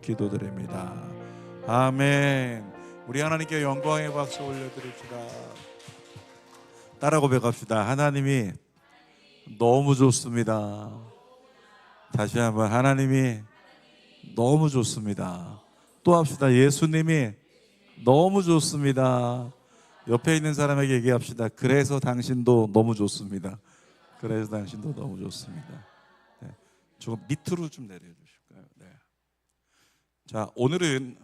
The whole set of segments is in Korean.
기도드립니다. 아멘. 우리 하나님께 영광의 박수 올려드립시다. 따라 고백합시다. 하나님이 너무 좋습니다. 다시 한번 하나님이 너무 좋습니다. 또 합시다. 예수님이 너무 좋습니다. 옆에 있는 사람에게 얘기합시다. 그래서 당신도 너무 좋습니다. 그래서 당신도 너무 좋습니다. 네. 조금 밑으로 좀 내려주실까요? 네. 자, 오늘은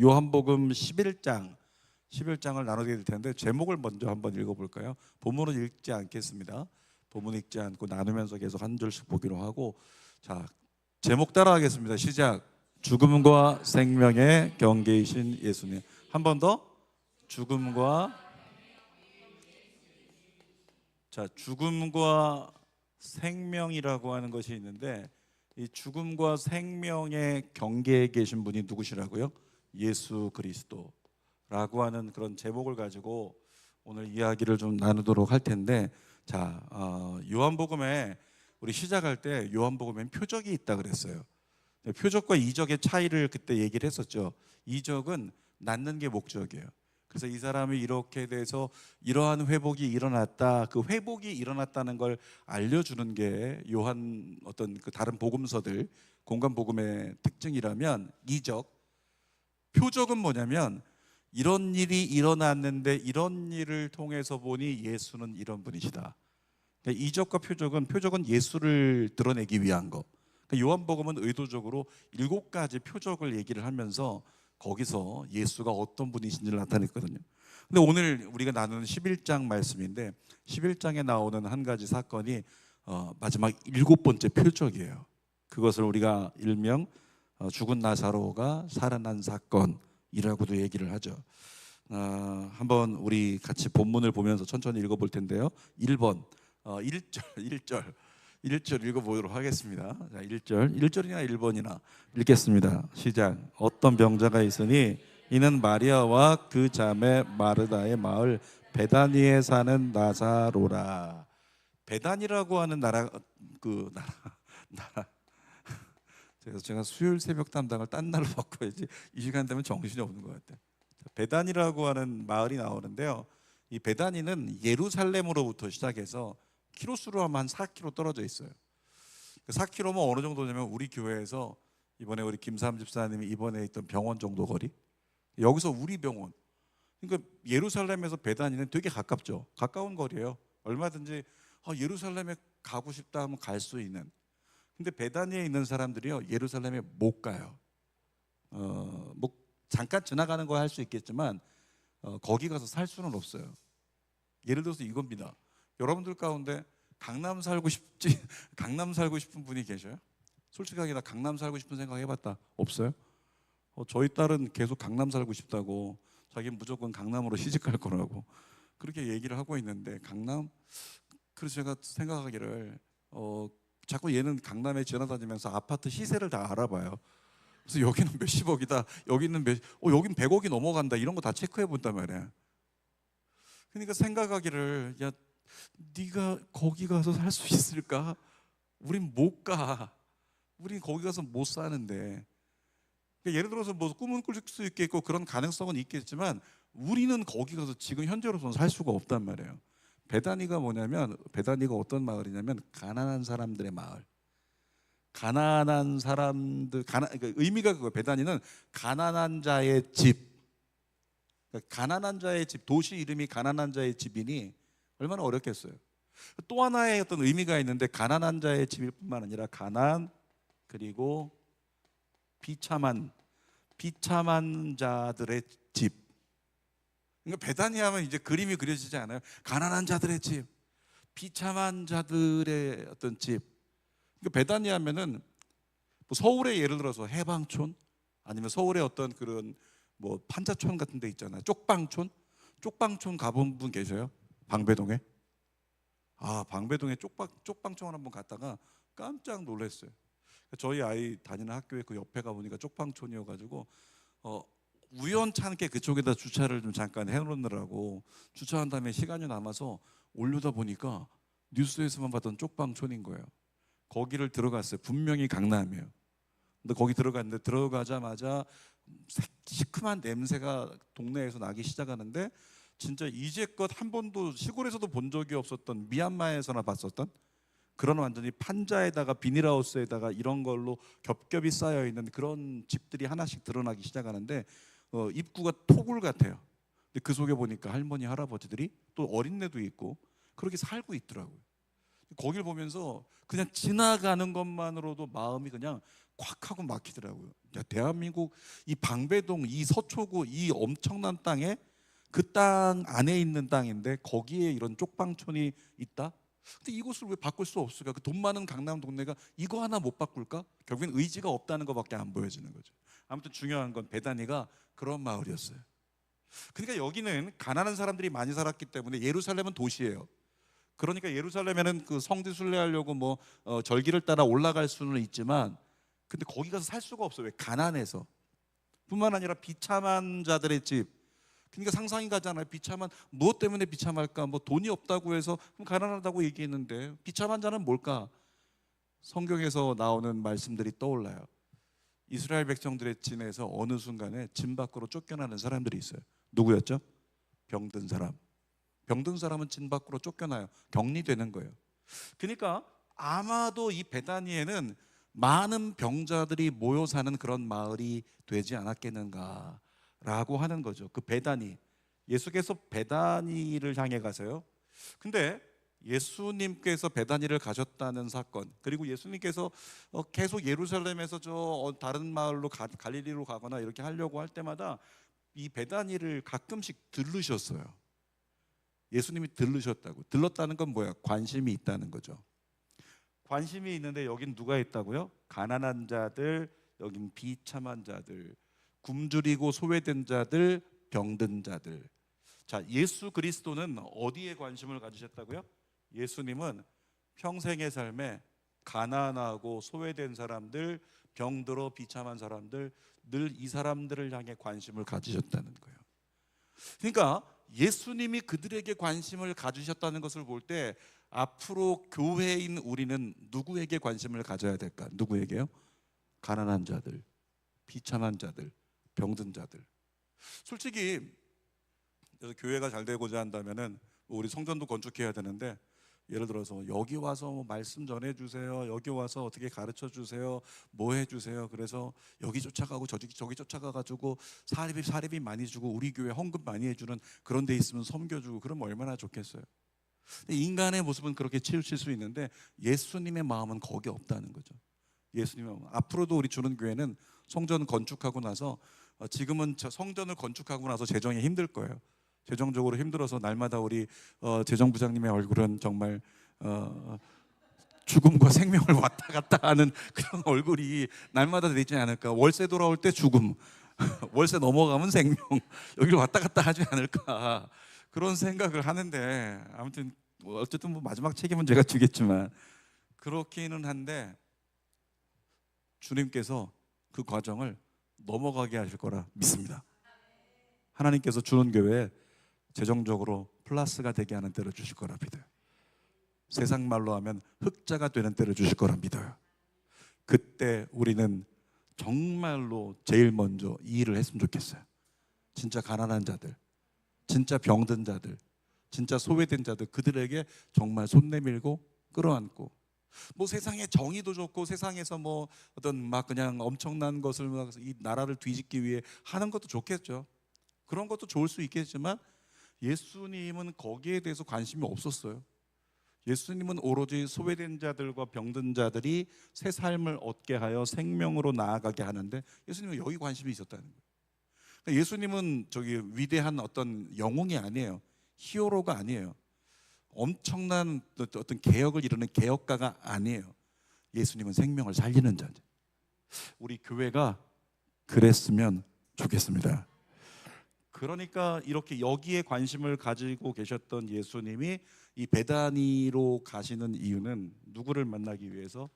요한복음 11장을 나누게 될 텐데 제목을 먼저 한번 읽어볼까요? 본문은 읽지 않겠습니다. 본문 읽지 않고 나누면서 계속 한 절씩 보기로 하고, 자, 제목 따라하겠습니다. 시작. 죽음과 생명의 경계이신 예수님. 한 번 더. 죽음과 생명이라고 하는 것이 있는데, 이 죽음과 생명의 경계에 계신 분이 누구시라고요? 예수 그리스도라고 하는 그런 제목을 가지고 오늘 이야기를 좀 나누도록 할 텐데, 자, 요한복음에 우리 시작할 때 요한복음엔 표적이 있다 그랬어요. 표적과 이적의 차이를 그때 얘기를 했었죠. 이적은 낳는 게 목적이에요. 그래서 이 사람이 이렇게 돼서 이러한 회복이 일어났다, 그 회복이 일어났다는 걸 알려주는 게 요한 어떤 그 다른 복음서들 공간 복음의 특징이라면, 이적, 표적은 뭐냐면 이런 일이 일어났는데 이런 일을 통해서 보니 예수는 이런 분이시다. 그러니까 이적과 표적은 예수를 드러내기 위한 거. 그러니까 요한복음은 의도적으로 7가지 표적을 얘기를 하면서 거기서 예수가 어떤 분이신지를 나타냈거든요. 근데 오늘 우리가 나누는 11장 말씀인데, 11장에 나오는 한 가지 사건이 마지막 7번째 표적이에요. 그것을 우리가 일명 죽은 나사로가 살아난 사건이라고도 얘기를 하죠. 한번 우리 같이 본문을 보면서 천천히 읽어볼 텐데요. 1번 1절 읽어보도록 하겠습니다. 자, 1절이나 1번이나 읽겠습니다. 시작. 어떤 병자가 있으니 이는 마리아와 그 자매 마르다의 마을 베다니에 사는 나사로라. 베단이라고 하는 나라. 그래서 제가 수요일 새벽 담당을 딴 날로 바꿔야지 이 시간 되면 정신이 없는 것 같아요. 베단이라고 하는 마을이 나오는데요. 이 베다니는 예루살렘으로부터 시작해서 키로수로 하면 한 4km 떨어져 있어요. 4km면 어느 정도냐면 우리 교회에서 이번에 우리 김삼 집사님이 이번에 있던 병원 정도 거리, 여기서 우리 병원. 그러니까 예루살렘에서 베다니는 되게 가깝죠. 가까운 거리예요. 얼마든지 예루살렘에 가고 싶다 하면 갈 수 있는. 근데 베다니에 있는 사람들이요, 예루살렘에 못 가요. 뭐 잠깐 지나가는 거 할 수 있겠지만 거기 가서 살 수는 없어요. 예를 들어서 이겁니다. 여러분들 가운데 강남 살고 싶은 분이 계셔요? 솔직하게 나 강남 살고 싶은 생각 해봤다. 없어요? 저희 딸은 계속 강남 살고 싶다고, 자기는 무조건 강남으로 시집갈 거라고 그렇게 얘기를 하고 있는데, 강남? 그래서 제가 생각하기를 자꾸 얘는 강남에 지나다니면서 아파트 시세를 다 알아봐요. 그래서 여기는 몇십억이다, 여기는 여긴 100억이 넘어간다, 이런 거 다 체크해 본단 말이야. 그러니까 생각하기를, 야, 네가 거기 가서 살 수 있을까? 우린 못 가. 우린 거기 가서 못 사는데. 그러니까 예를 들어서 뭐 꿈은 꿀 수 있겠고 그런 가능성은 있겠지만 우리는 거기 가서 지금 현재로서는 살 수가 없단 말이에요. 베다니가 뭐냐면, 베다니가 어떤 마을이냐면 가난한 사람들의 마을. 가난한 사람들, 그러니까 의미가 그거예요. 베다니는 가난한 자의 집. 그러니까 가난한 자의 집, 도시 이름이 가난한 자의 집이니 얼마나 어렵겠어요. 또 하나의 어떤 의미가 있는데, 가난한 자의 집일 뿐만 아니라 가난, 그리고 비참한 자들의 집. 그러니까 베다니 하면 이제 그림이 그려지지 않아요? 가난한 자들의 집, 비참한 자들의 어떤 집. 그러니까 베다니 하면은 뭐 서울의 예를 들어서 해방촌, 아니면 서울의 어떤 그런 뭐 판자촌 같은 데 있잖아요. 쪽방촌 가본 분 계셔요? 방배동에? 방배동에 쪽방촌 한번 갔다가 깜짝 놀랐어요. 저희 아이 다니는 학교에 그 옆에 가보니까 쪽방촌이어가지고 우연찮게 그쪽에다 주차를 좀 잠깐 해놓느라고 주차한 다음에 시간이 남아서 올려다 보니까 뉴스에서만 봤던 쪽방촌인 거예요. 거기를 들어갔어요. 분명히 강남이에요. 근데 거기 들어갔는데 들어가자마자 시큼한 냄새가 동네에서 나기 시작하는데 진짜 이제껏 한 번도 시골에서도 본 적이 없었던, 미얀마에서나 봤었던 그런 완전히 판자에다가 비닐하우스에다가 이런 걸로 겹겹이 쌓여 있는 그런 집들이 하나씩 드러나기 시작하는데 입구가 토굴 같아요. 근데 그 속에 보니까 할머니 할아버지들이 또 어린애도 있고 그렇게 살고 있더라고요. 거길 보면서 그냥 지나가는 것만으로도 마음이 그냥 콱 하고 막히더라고요. 야, 대한민국 이 방배동, 이 서초구, 이 엄청난 땅에 그 땅 안에 있는 땅인데 거기에 이런 쪽방촌이 있다? 근데 이곳을 왜 바꿀 수 없을까? 그 돈 많은 강남 동네가 이거 하나 못 바꿀까? 결국엔 의지가 없다는 것밖에 안 보여지는 거죠. 아무튼 중요한 건 베다니가 그런 마을이었어요. 그러니까 여기는 가난한 사람들이 많이 살았기 때문에, 예루살렘은 도시예요. 그러니까 예루살렘에는 그 성지 순례하려고 뭐 절기를 따라 올라갈 수는 있지만, 근데 거기 가서 살 수가 없어요. 왜? 가난해서. 뿐만 아니라 비참한 자들의 집. 그러니까 상상이 가잖아요. 비참한, 무엇 때문에 비참할까? 뭐 돈이 없다고 해서 가난하다고 얘기했는데 비참한 자는 뭘까? 성경에서 나오는 말씀들이 떠올라요. 이스라엘 백성들의 진에서 어느 순간에 진 밖으로 쫓겨나는 사람들이 있어요. 누구였죠? 병든 사람. 병든 사람은 진 밖으로 쫓겨나요. 격리되는 거예요. 그러니까 아마도 이 베다니에는 많은 병자들이 모여 사는 그런 마을이 되지 않았겠는가라고 하는 거죠. 그 베다니, 예수께서 베다니를 향해 가세요. 근데 예수님께서 베다니를 가셨다는 사건, 그리고 예수님께서 계속 예루살렘에서 저 다른 마을로 갈릴리로 가거나 이렇게 하려고 할 때마다 이 베다니를 가끔씩 들르셨어요. 예수님이 들르셨다고. 들렀다는 건 뭐야? 관심이 있다는 거죠. 관심이 있는데 여긴 누가 있다고요? 가난한 자들, 여긴 비참한 자들, 굶주리고 소외된 자들, 병든 자들. 자, 예수 그리스도는 어디에 관심을 가지셨다고요? 예수님은 평생의 삶에 가난하고 소외된 사람들, 병들어 비참한 사람들, 늘 이 사람들을 향해 관심을 가지셨다는 거예요. 그러니까 예수님이 그들에게 관심을 가지셨다는 것을 볼 때 앞으로 교회인 우리는 누구에게 관심을 가져야 될까? 누구에게요? 가난한 자들, 비참한 자들, 병든 자들. 솔직히 교회가 잘 되고자 한다면은 우리 성전도 건축해야 되는데, 예를 들어서 여기 와서 뭐 말씀 전해주세요, 여기 와서 어떻게 가르쳐 주세요, 뭐 해주세요. 그래서 여기 쫓아가고 저기 쫓아가가지고 사례비 많이 주고 우리 교회 헌금 많이 해주는 그런 데 있으면 섬겨주고 그러면 얼마나 좋겠어요. 인간의 모습은 그렇게 치우칠 수 있는데 예수님의 마음은 거기 없다는 거죠. 예수님의 마음. 앞으로도 우리 주는 교회는 성전 건축하고 나서, 지금은 성전을 건축하고 나서 재정이 힘들 거예요. 재정적으로 힘들어서 날마다 우리 재정부장님의 얼굴은 정말 죽음과 생명을 왔다 갔다 하는 그런 얼굴이 날마다 되지 않을까. 월세 돌아올 때 죽음, 월세 넘어가면 생명, 여기를 왔다 갔다 하지 않을까, 그런 생각을 하는데, 아무튼 어쨌든 뭐 마지막 책임은 제가 지겠지만 그렇기는 한데 주님께서 그 과정을 넘어가게 하실 거라 믿습니다. 하나님께서 주는 교회에 재정적으로 플러스가 되게 하는 때를 주실 거라 믿어요. 세상 말로 하면 흑자가 되는 때를 주실 거라 믿어요. 그때 우리는 정말로 제일 먼저 이 일을 했으면 좋겠어요. 진짜 가난한 자들, 진짜 병든 자들, 진짜 소외된 자들, 그들에게 정말 손 내밀고 끌어안고, 뭐 세상의 정의도 좋고 세상에서 뭐 어떤 막 그냥 엄청난 것을 막 이 나라를 뒤집기 위해 하는 것도 좋겠죠. 그런 것도 좋을 수 있겠지만 예수님은 거기에 대해서 관심이 없었어요. 예수님은 오로지 소외된 자들과 병든 자들이 새 삶을 얻게 하여 생명으로 나아가게 하는데 예수님은 여기 관심이 있었다는 거예요. 그러니까 예수님은 저기 위대한 어떤 영웅이 아니에요. 히어로가 아니에요. 엄청난 어떤 개혁을 이루는 개혁가가 아니에요. 예수님은 생명을 살리는 자죠. 우리 교회가 그랬으면 좋겠습니다. 그러니까 이렇게 여기에 관심을 가지고 계셨던 예수님이 이 베다니로 가시는 이유는 누구를 만나기 위해서?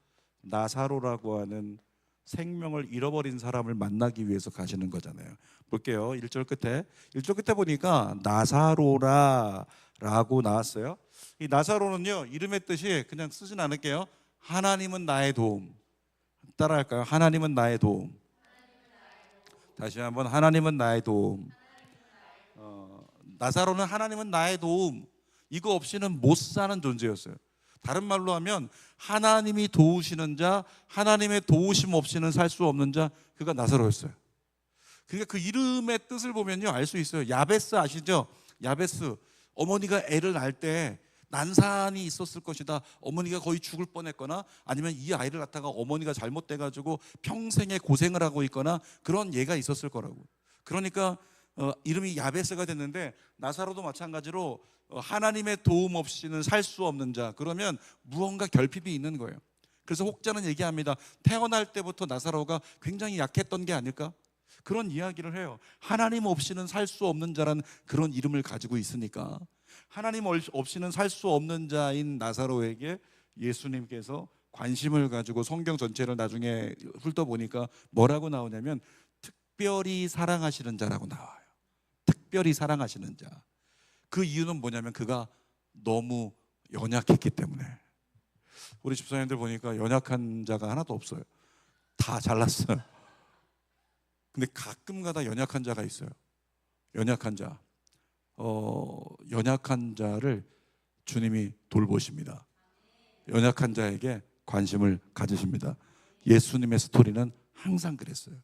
나사로라고 하는 생명을 잃어버린 사람을 만나기 위해서 가시는 거잖아요. 볼게요. 1절 끝에 보니까 나사로라라고 나왔어요. 이 나사로는요, 이름의 뜻이 그냥 쓰진 않을게요. 하나님은 나의 도움. 따라할까요? 하나님은 나의 도움. 다시 한번, 하나님은 나의 도움. 나사로는 하나님은 나의 도움, 이거 없이는 못 사는 존재였어요. 다른 말로 하면 하나님이 도우시는 자, 하나님의 도우심 없이는 살 수 없는 자, 그가 나사로였어요. 그러니까 그 이름의 뜻을 보면요 알 수 있어요. 야베스 아시죠? 야베스, 어머니가 애를 낳을 때 난산이 있었을 것이다. 어머니가 거의 죽을 뻔했거나 아니면 이 아이를 낳다가 어머니가 잘못돼가지고 평생의 고생을 하고 있거나 그런 예가 있었을 거라고. 그러니까 이름이 야베스가 됐는데, 나사로도 마찬가지로 하나님의 도움 없이는 살 수 없는 자, 그러면 무언가 결핍이 있는 거예요. 그래서 혹자는 얘기합니다. 태어날 때부터 나사로가 굉장히 약했던 게 아닐까? 그런 이야기를 해요. 하나님 없이는 살 수 없는 자라는 그런 이름을 가지고 있으니까 하나님 없이는 살 수 없는 자인 나사로에게 예수님께서 관심을 가지고 성경 전체를 나중에 훑어보니까 뭐라고 나오냐면 특별히 사랑하시는 자라고 나와요. 특별히 사랑하시는 자. 그 이유는 뭐냐면 그가 너무 연약했기 때문에. 우리 집사님들 보니까 연약한 자가 하나도 없어요. 다 잘났어요. 근데 가끔가다 연약한 자가 있어요. 연약한 자. 연약한 자를 주님이 돌보십니다. 연약한 자에게 관심을 가지십니다. 예수님의 스토리는 항상 그랬어요.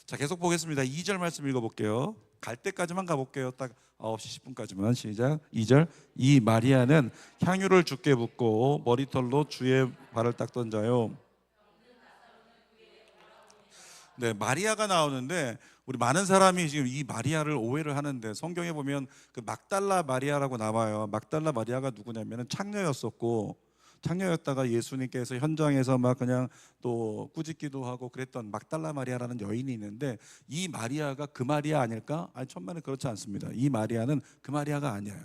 자, 계속 보겠습니다. 2절 말씀 읽어볼게요. 갈 때까지만 가볼게요. 딱 9시 10분까지만. 시작. 2절. 이 마리아는 향유를 주께 붓고 머리털로 주의 발을 닦던 자요. 네, 마리아가 나오는데 우리 많은 사람이 지금 이 마리아를 오해를 하는데, 성경에 보면 그 막달라 마리아라고 나와요. 막달라 마리아가 누구냐면은 창녀였었고, 창녀였다가 예수님께서 현장에서 막 그냥 또 꾸짖기도 하고 그랬던 막달라 마리아라는 여인이 있는데, 이 마리아가 그 마리아 아닐까? 아니, 천만에 그렇지 않습니다. 이 마리아는 그 마리아가 아니에요.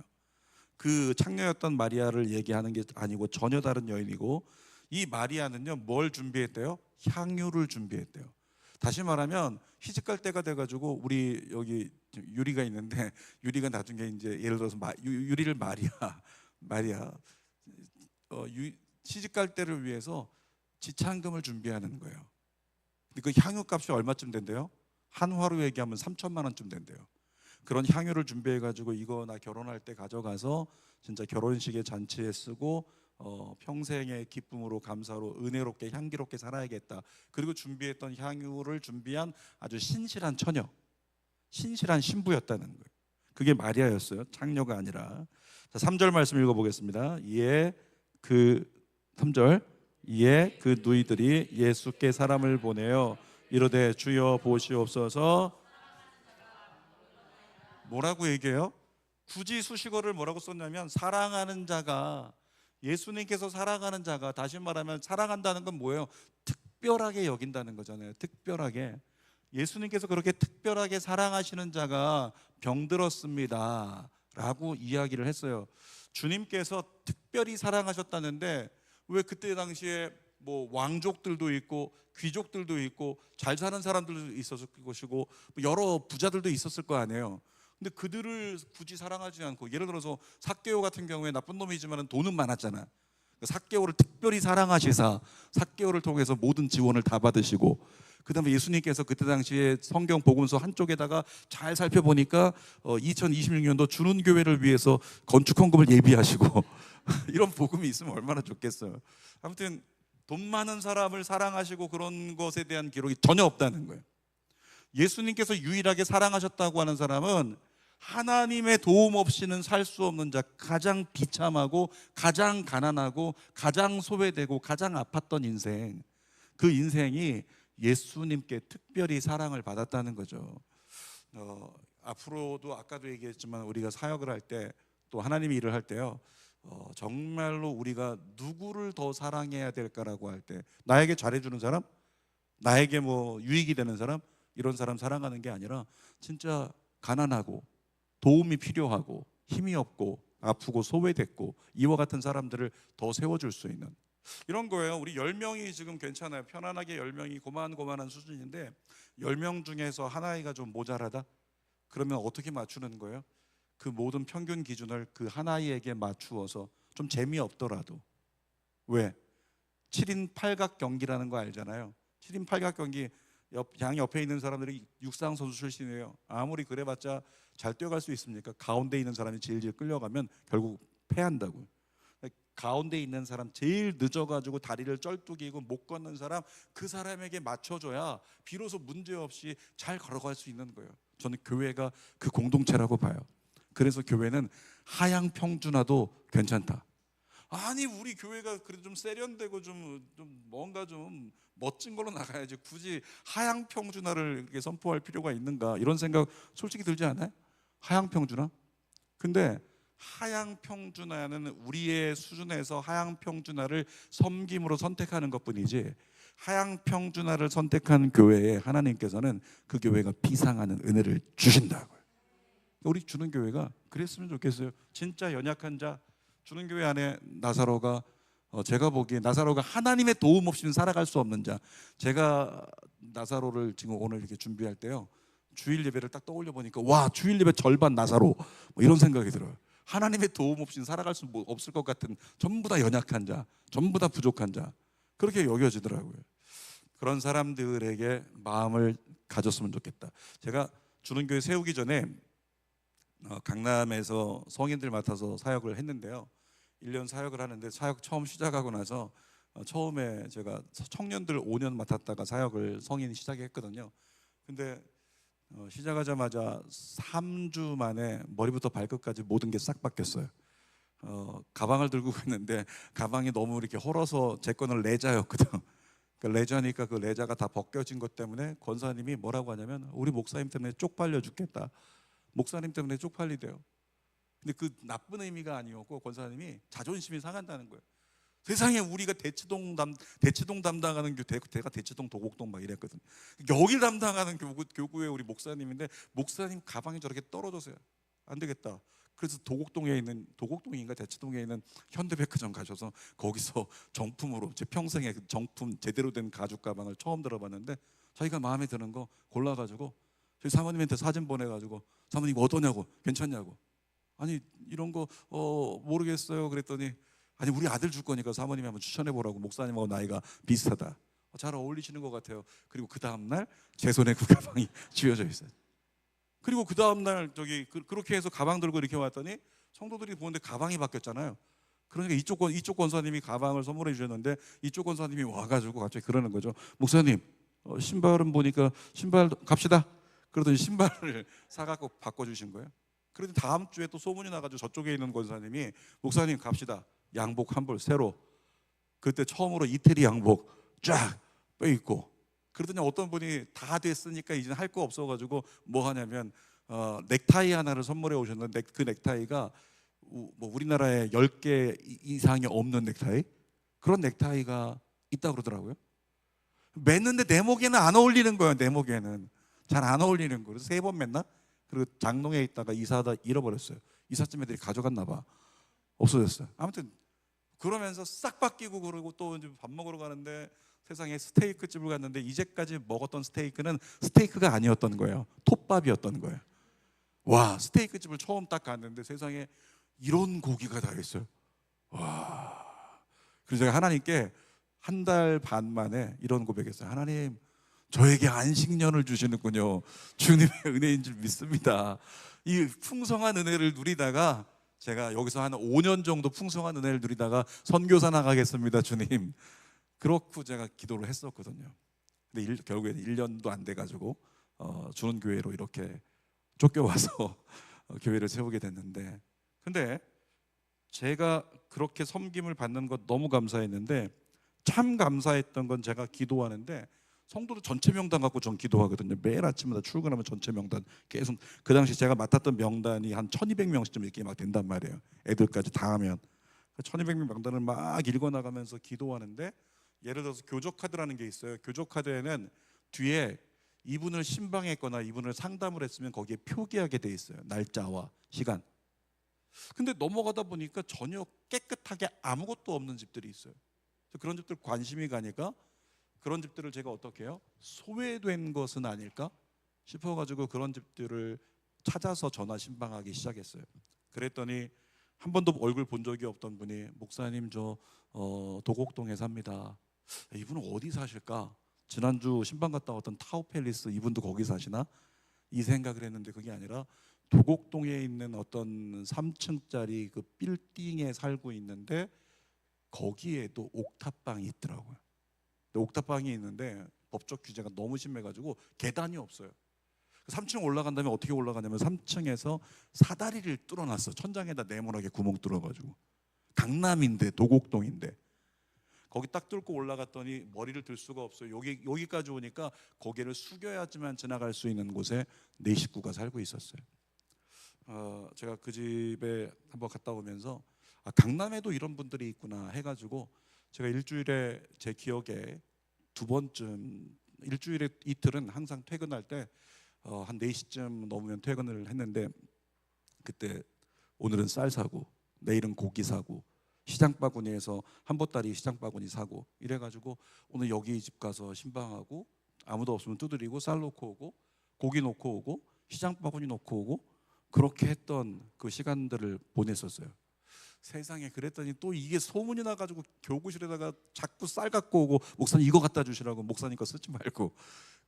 그 창녀였던 마리아를 얘기하는 게 아니고 전혀 다른 여인이고, 이 마리아는요 뭘 준비했대요? 향유를 준비했대요. 다시 말하면 시집갈 때가 돼가지고, 우리 여기 유리가 있는데 유리가 나중에 이제 예를 들어서 유리를 마리아 시집갈 때를 위해서 지참금을 준비하는 거예요. 근데 그 향유값이 얼마쯤 된대요? 한화로 얘기하면 3천만 원쯤 된대요. 그런 향유를 준비해가지고 이거 나 결혼할 때 가져가서 진짜 결혼식의 잔치에 쓰고 평생의 기쁨으로 감사로 은혜롭게 향기롭게 살아야겠다. 그리고 준비했던 향유를 준비한 아주 신실한 처녀, 신실한 신부였다는 거예요. 그게 마리아였어요. 창녀가 아니라. 자, 3절 말씀 읽어보겠습니다. 이에 그 3절. 이에 그 누이들이 예수께 사람을 보내어 이르되 주여 보시옵소서. 뭐라고 얘기해요? 굳이 수식어를 뭐라고 썼냐면 사랑하는 자가, 예수님께서 사랑하는 자가, 다시 말하면 사랑한다는 건 뭐예요? 특별하게 여긴다는 거잖아요. 특별하게. 예수님께서 그렇게 특별하게 사랑하시는 자가 병들었습니다 라고 이야기를 했어요. 주님께서 특별히 사랑하셨다는데, 왜 그때 당시에 뭐 왕족들도 있고 귀족들도 있고 잘 사는 사람들도 있었을 것이고 여러 부자들도 있었을 거 아니에요. 근데 그들을 굳이 사랑하지 않고, 예를 들어서 삭개오 같은 경우에 나쁜 놈이지만 돈은 많았잖아. 삭개오를 특별히 사랑하시사 삭개오를 통해서 모든 지원을 다 받으시고, 그 다음에 예수님께서 그때 당시에 성경 복음서 한쪽에다가 잘 살펴보니까 2026년도 주는 교회를 위해서 건축 헌금을 예비하시고 이런 복음이 있으면 얼마나 좋겠어요. 아무튼 돈 많은 사람을 사랑하시고 그런 것에 대한 기록이 전혀 없다는 거예요. 예수님께서 유일하게 사랑하셨다고 하는 사람은 하나님의 도움 없이는 살 수 없는 자, 가장 비참하고 가장 가난하고 가장 소외되고 가장 아팠던 인생, 그 인생이 예수님께 특별히 사랑을 받았다는 거죠. 앞으로도 아까도 얘기했지만 우리가 사역을 할 때, 또 하나님의 일을 할 때요, 정말로 우리가 누구를 더 사랑해야 될까라고 할 때, 나에게 잘해주는 사람, 나에게 뭐 유익이 되는 사람, 이런 사람 사랑하는 게 아니라 진짜 가난하고 도움이 필요하고 힘이 없고 아프고 소외됐고 이와 같은 사람들을 더 세워줄 수 있는 이런 거예요. 우리 10명이 지금 괜찮아요. 편안하게 10명이 고만고만한 수준인데 10명 중에서 하나이가 좀 모자라다? 그러면 어떻게 맞추는 거예요? 그 모든 평균 기준을 그 하나이에게 맞추어서 좀 재미없더라도, 왜? 7인 8각 경기라는 거 알잖아요. 7인 8각 경기 양 옆에 있는 사람들이 육상 선수 출신이에요. 아무리 그래봤자 잘 뛰어갈 수 있습니까? 가운데 있는 사람이 질질 끌려가면 결국 패한다고요. 가운데 있는 사람 제일 늦어가지고 다리를 쩔뚝이고 못 걷는 사람, 그 사람에게 맞춰줘야 비로소 문제없이 잘 걸어갈 수 있는 거예요. 저는 교회가 그 공동체라고 봐요. 그래서 교회는 하향 평준화도 괜찮다. 아니 우리 교회가 그래도 좀 세련되고 좀 뭔가 좀 멋진 걸로 나가야지 굳이 하향 평준화를 이렇게 선포할 필요가 있는가, 이런 생각 솔직히 들지 않아요? 하향 평준화? 근데 하향 평준화는 우리의 수준에서 하향 평준화를 섬김으로 선택하는 것뿐이지, 하향 평준화를 선택한 교회에 하나님께서는 그 교회가 비상하는 은혜를 주신다고요. 우리 주는 교회가 그랬으면 좋겠어요. 진짜 연약한 자 주는 교회 안에 나사로가, 제가 보기에 나사로가 하나님의 도움 없이는 살아갈 수 없는 자. 제가 나사로를 지금 오늘 이렇게 준비할 때요, 주일 예배를 딱 떠올려 보니까 와, 주일 예배 절반 나사로, 뭐 이런 생각이 들어요. 하나님의 도움 없이는 살아갈 수 없을 것 같은, 전부 다 연약한 자, 전부 다 부족한 자, 그렇게 여겨지더라고요. 그런 사람들에게 마음을 가졌으면 좋겠다. 제가 주는 교회 세우기 전에 강남에서 성인들 맡아서 사역을 했는데요. 1년 사역을 하는데, 사역 처음 시작하고 나서 처음에 제가 청년들 5년 맡았다가 사역을 성인 시작했거든요. 근데 시작하자마자 3주 만에 머리부터 발끝까지 모든 게 싹 바뀌었어요. 가방을 들고 갔는데 가방이 너무 이렇게 헐어서 제 거는 레자였거든. 그 레자니까 그 레자가 다 벗겨진 것 때문에 권사님이 뭐라고 하냐면, 우리 목사님 때문에 쪽팔려 죽겠다. 목사님 때문에 쪽팔리대요. 근데 그 나쁜 의미가 아니었고, 권사님이 자존심이 상한다는 거예요. 세상에 우리가 대치동 담당하는 대가 대치동 도곡동 막 이랬거든. 여길 담당하는 교구의 우리 목사님인데, 목사님 가방이 저렇게 떨어져서요. 안 되겠다. 그래서 도곡동인가 대치동에 있는 현대백화점 가셔서 거기서 정품으로 제 평생에 정품 제대로 된 가죽 가방을 처음 들어봤는데, 자기가 마음에 드는 거 골라가지고 저희 사모님한테 사진 보내가지고, 사모님 어떠냐고, 괜찮냐고. 아니 이런 거 모르겠어요 그랬더니, 아니 우리 아들 줄 거니까 사모님이 한번 추천해 보라고, 목사님하고 나이가 비슷하다, 잘 어울리시는 것 같아요. 그리고 그 다음날 제 손에 그 가방이 쥐어져 있어요. 그리고 그 다음날 그렇게 해서 가방 들고 이렇게 왔더니 성도들이 보는데 가방이 바뀌었잖아요. 그러니까 이쪽 권사님이 가방을 선물해 주셨는데, 이쪽 권사님이 와가지고 갑자기 그러는 거죠. 목사님 신발은 보니까 신발 갑시다. 그러더니 신발을 사갖고 바꿔주신 거예요. 그런데 다음 주에 또 소문이 나가지고 저쪽에 있는 권사님이, 목사님 갑시다. 양복 한 벌 새로. 그때 처음으로 이태리 양복 쫙 빼입고. 그러더니 어떤 분이 다 됐으니까 이제 할 거 없어가지고 뭐 하냐면 넥타이 하나를 선물해 오셨는데, 그 넥타이가 뭐 우리나라에 10개 이상이 없는 넥타이, 그런 넥타이가 있다고 그러더라고요. 맸는데 내 목에는 안 어울리는 거예요. 내 목에는 잘 안 어울리는 거예요. 그래서 3번 맸나? 그리고 장롱에 있다가 이사하다 잃어버렸어요. 이삿짐 애들이 가져갔나 봐. 없어졌어요. 아무튼 그러면서 싹 바뀌고, 그러고 또 이제 밥 먹으러 가는데 세상에 스테이크 집을 갔는데, 이제까지 먹었던 스테이크는 스테이크가 아니었던 거예요. 톱밥이었던 거예요. 와, 스테이크 집을 처음 딱 갔는데 세상에 이런 고기가 다 있어요. 와. 그래서 제가 하나님께 1달 반 만에 이런 고백했어요. 하나님, 저에게 안식년을 주시는군요. 주님의 은혜인 줄 믿습니다. 이 풍성한 은혜를 누리다가, 제가 여기서 한 5년 정도 풍성한 은혜를 누리다가 선교사 나가겠습니다, 주님. 그렇고 제가 기도를 했었거든요. 근데 결국에는 1년도 안 돼가지고 주는 교회로 이렇게 쫓겨와서 교회를 세우게 됐는데, 근데 제가 그렇게 섬김을 받는 것 너무 감사했는데, 참 감사했던 건, 제가 기도하는데 성도들 전체 명단 갖고 전 기도하거든요. 매일 아침마다 출근하면 전체 명단 계속, 그 당시 제가 맡았던 명단이 한 1200명쯤 이렇게 막 된단 말이에요. 애들까지 다 하면 1200명 명단을 막 읽어나가면서 기도하는데, 예를 들어서 교적 카드라는 게 있어요. 교적 카드에는 뒤에 이분을 신방했거나 이분을 상담을 했으면 거기에 표기하게 돼 있어요. 날짜와 시간. 근데 넘어가다 보니까 전혀 깨끗하게 아무것도 없는 집들이 있어요. 그런 집들 관심이 가니까, 그런 집들을 제가 어떻게 해요? 소외된 것은 아닐까 싶어가지고 그런 집들을 찾아서 전화 신방하기 시작했어요. 그랬더니 한 번도 얼굴 본 적이 없던 분이 목사님 저 도곡동에 삽니다. 이분은 어디 사실까? 지난주 신방 갔다 왔던 타우팰리스 이분도 거기 사시나? 이 생각을 했는데 그게 아니라 도곡동에 있는 어떤 3층짜리 그 빌딩에 살고 있는데 거기에도 옥탑방이 있더라고요. 근데 옥탑방이 있는데 법적 규제가 너무 심해가지고 계단이 없어요. 3층 올라간 다음에 어떻게 올라가냐면 3층에서 사다리를 뚫어놨어. 천장에다 네모나게 구멍 뚫어가지고. 강남인데 도곡동인데 거기 딱 뚫고 올라갔더니 머리를 들 수가 없어요. 여기까지 오니까 고개를 숙여야지만 지나갈 수 있는 곳에 네 식구가 살고 있었어요. 제가 그 집에 한번 갔다 오면서 강남에도 이런 분들이 있구나 해가지고 제가 일주일에 제 기억에 두 번쯤, 일주일에 이틀은 항상 퇴근할 때 한 4시쯤 넘으면 퇴근을 했는데, 그때 오늘은 쌀 사고 내일은 고기 사고 시장 바구니에서 한 보따리 시장 바구니 사고 이래가지고 오늘 여기 집 가서 신방하고 아무도 없으면 두드리고 쌀 놓고 오고 고기 놓고 오고 시장 바구니 놓고 오고 그렇게 했던 그 시간들을 보냈었어요. 세상에. 그랬더니 또 이게 소문이 나가지고 교구실에다가 자꾸 쌀 갖고 오고 목사님 이거 갖다 주시라고, 목사님 거 쓰지 말고,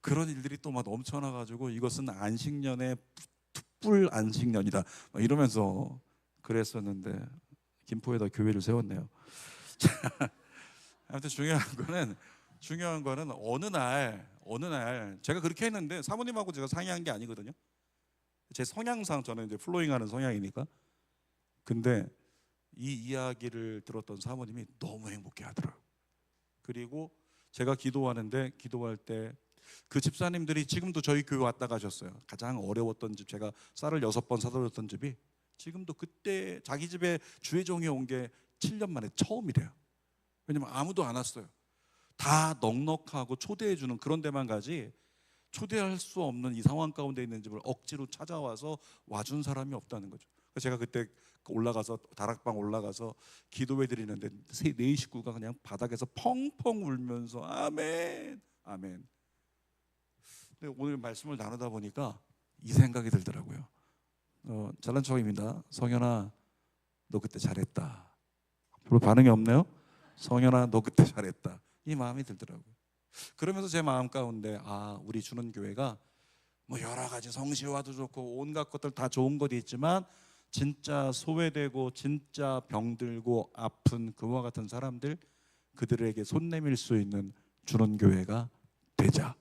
그런 일들이 또 막 넘쳐나가지고 이것은 안식년의 풋불 안식년이다 이러면서 그랬었는데 김포에다 교회를 세웠네요. 아무튼 중요한 거는 어느 날 제가 그렇게 했는데 사모님하고 제가 상의한 게 아니거든요. 제 성향상 저는 이제 플로잉하는 성향이니까. 근데 이 이야기를 들었던 사모님이 너무 행복해 하더라고요. 그리고 제가 기도할 때 그 집사님들이 지금도 저희 교회 왔다 가셨어요. 가장 어려웠던 집, 제가 쌀을 6번 사드렸던 집이 지금도 그때 자기 집에 주회종이 온 게 7년 만에 처음이래요. 왜냐면 아무도 안 왔어요. 다 넉넉하고 초대해주는 그런 데만 가지 초대할 수 없는 이 상황 가운데 있는 집을 억지로 찾아와서 와준 사람이 없다는 거죠. 그래서 제가 그때 올라가서 다락방 올라가서 기도해 드리는데 네 식구가 그냥 바닥에서 펑펑 울면서 아멘 아멘. 근데 오늘 말씀을 나누다 보니까 이 생각이 들더라고요. 잘난 척입니다. 성현아 너 그때 잘했다. 별로 반응이 없네요. 성현아 너 그때 잘했다. 이 마음이 들더라고요. 그러면서 제 마음 가운데 우리 주는 교회가 뭐 여러 가지 성시화도 좋고 온갖 것들 다 좋은 것이 있지만 진짜 소외되고 진짜 병들고 아픈 그와 같은 사람들, 그들에게 손 내밀 수 있는 주는 교회가 되자,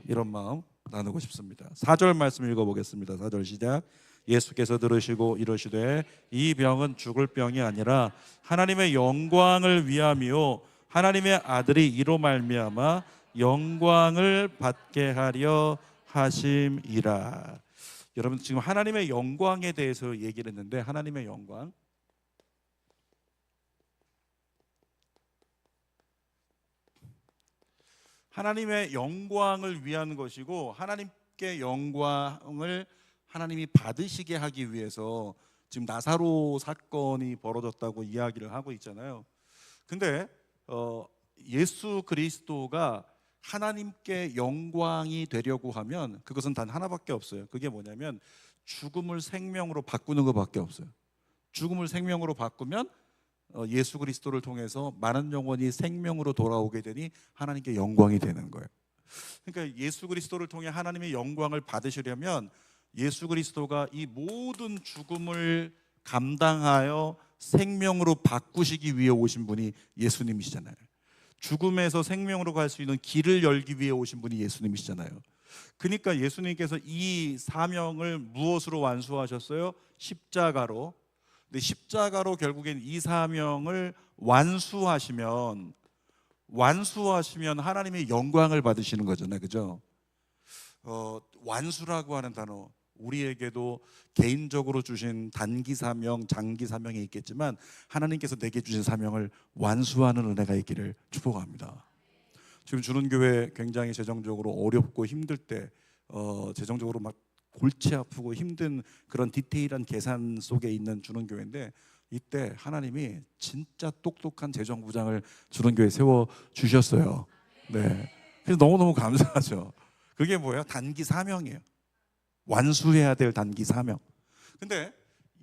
이런 마음 나누고 싶습니다. 4절 말씀 읽어보겠습니다. 4절 시작. 예수께서 들으시고 이르시되 이 병은 죽을 병이 아니라 하나님의 영광을 위함이요 하나님의 아들이 이로 말미암아 영광을 받게 하려 하심이라. 여러분 지금 하나님의 영광에 대해서 얘기를 했는데, 하나님의 영광, 하나님의 영광을 위한 것이고 하나님께 영광을 하나님이 받으시게 하기 위해서 지금 나사로 사건이 벌어졌다고 이야기를 하고 있잖아요. 근데 예수 그리스도가 하나님께 영광이 되려고 하면 그것은 단 하나밖에 없어요. 그게 뭐냐면 죽음을 생명으로 바꾸는 것밖에 없어요. 죽음을 생명으로 바꾸면 예수 그리스도를 통해서 많은 영혼이 생명으로 돌아오게 되니 하나님께 영광이 되는 거예요. 그러니까 예수 그리스도를 통해 하나님의 영광을 받으시려면 예수 그리스도가 이 모든 죽음을 감당하여 생명으로 바꾸시기 위해 오신 분이 예수님이시잖아요. 죽음에서 생명으로 갈 수 있는 길을 열기 위해 오신 분이 예수님이시잖아요. 그러니까 예수님께서 이 사명을 무엇으로 완수하셨어요? 십자가로. 근데 십자가로 결국엔 이 사명을 완수하시면 하나님의 영광을 받으시는 거잖아요. 그죠? 완수라고 하는 단어, 우리에게도 개인적으로 주신 단기 사명, 장기 사명이 있겠지만 하나님께서 내게 주신 사명을 완수하는 은혜가 있기를 축복합니다. 지금 주는 교회 굉장히 재정적으로 어렵고 힘들 때 재정적으로 막 골치 아프고 힘든 그런 디테일한 계산 속에 있는 주는 교회인데, 이때 하나님이 진짜 똑똑한 재정부장을 주는 교회에 세워 주셨어요. 네, 그래서 너무너무 감사하죠. 그게 뭐예요? 단기 사명이에요. 완수해야 될 단기 사명. 근데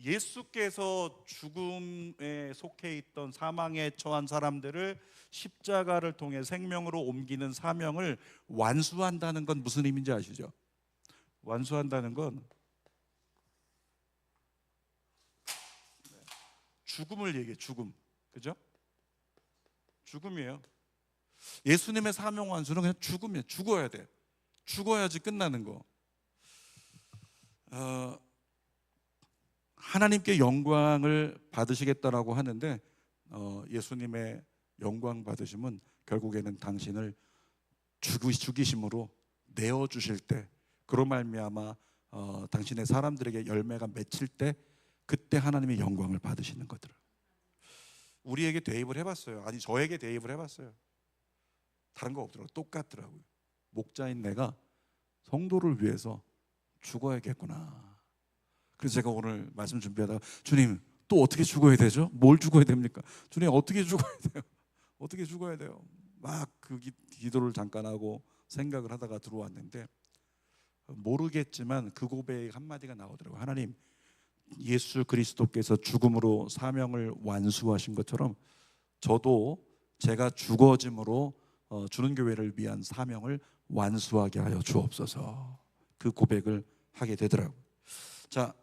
예수께서 죽음에 속해 있던 사망에 처한 사람들을 십자가를 통해 생명으로 옮기는 사명을 완수한다는 건 무슨 의미인지 아시죠? 완수한다는 건 죽음을 얘기해. 죽음, 그죠? 죽음이에요. 예수님의 사명 완수는 그냥 죽음이에요. 죽어야 돼. 죽어야지 끝나는 거. 하나님께 영광을 받으시겠다라고 하는데 예수님의 영광 받으심은 결국에는 당신을 죽이심으로 내어주실 때, 그로 말미암아 당신의 사람들에게 열매가 맺힐 때, 그때 하나님의 영광을 받으시는 것들. 우리에게 대입을 해봤어요. 아니, 저에게 대입을 해봤어요. 다른 거 없더라고요. 똑같더라고요. 목자인 내가 성도를 위해서 죽어야겠구나. 그래서 제가 오늘 말씀 준비하다가 주님, 또 어떻게 죽어야 되죠? 뭘 죽어야 됩니까? 주님, 어떻게 죽어야 돼요? 어떻게 죽어야 돼요? 막 그 기도를 잠깐 하고 생각을 하다가 들어왔는데 모르겠지만 그 고백 한마디가 나오더라고요. 하나님, 예수 그리스도께서 죽음으로 사명을 완수하신 것처럼 저도 제가 죽어짐으로 주는 교회를 위한 사명을 완수하게 하여 주옵소서. 그 고백을 하게 되더라고요. 자,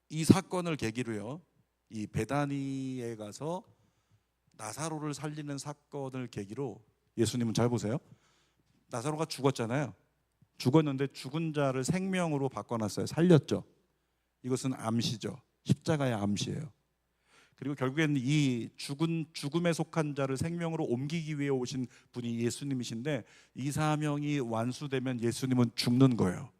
이 사건을 계기로요, 이 베다니에 가서 나사로를 살리는 사건을 계기로 예수님은, 잘 보세요, 나사로가 죽었잖아요. 죽었는데 죽은 자를 생명으로 바꿔놨어요. 살렸죠. 이것은 암시죠. 십자가의 암시예요. 그리고 결국에는 이 죽음에 속한 자를 생명으로 옮기기 위해 오신 분이 예수님이신데, 이 사명이 완수되면 예수님은 죽는 거예요.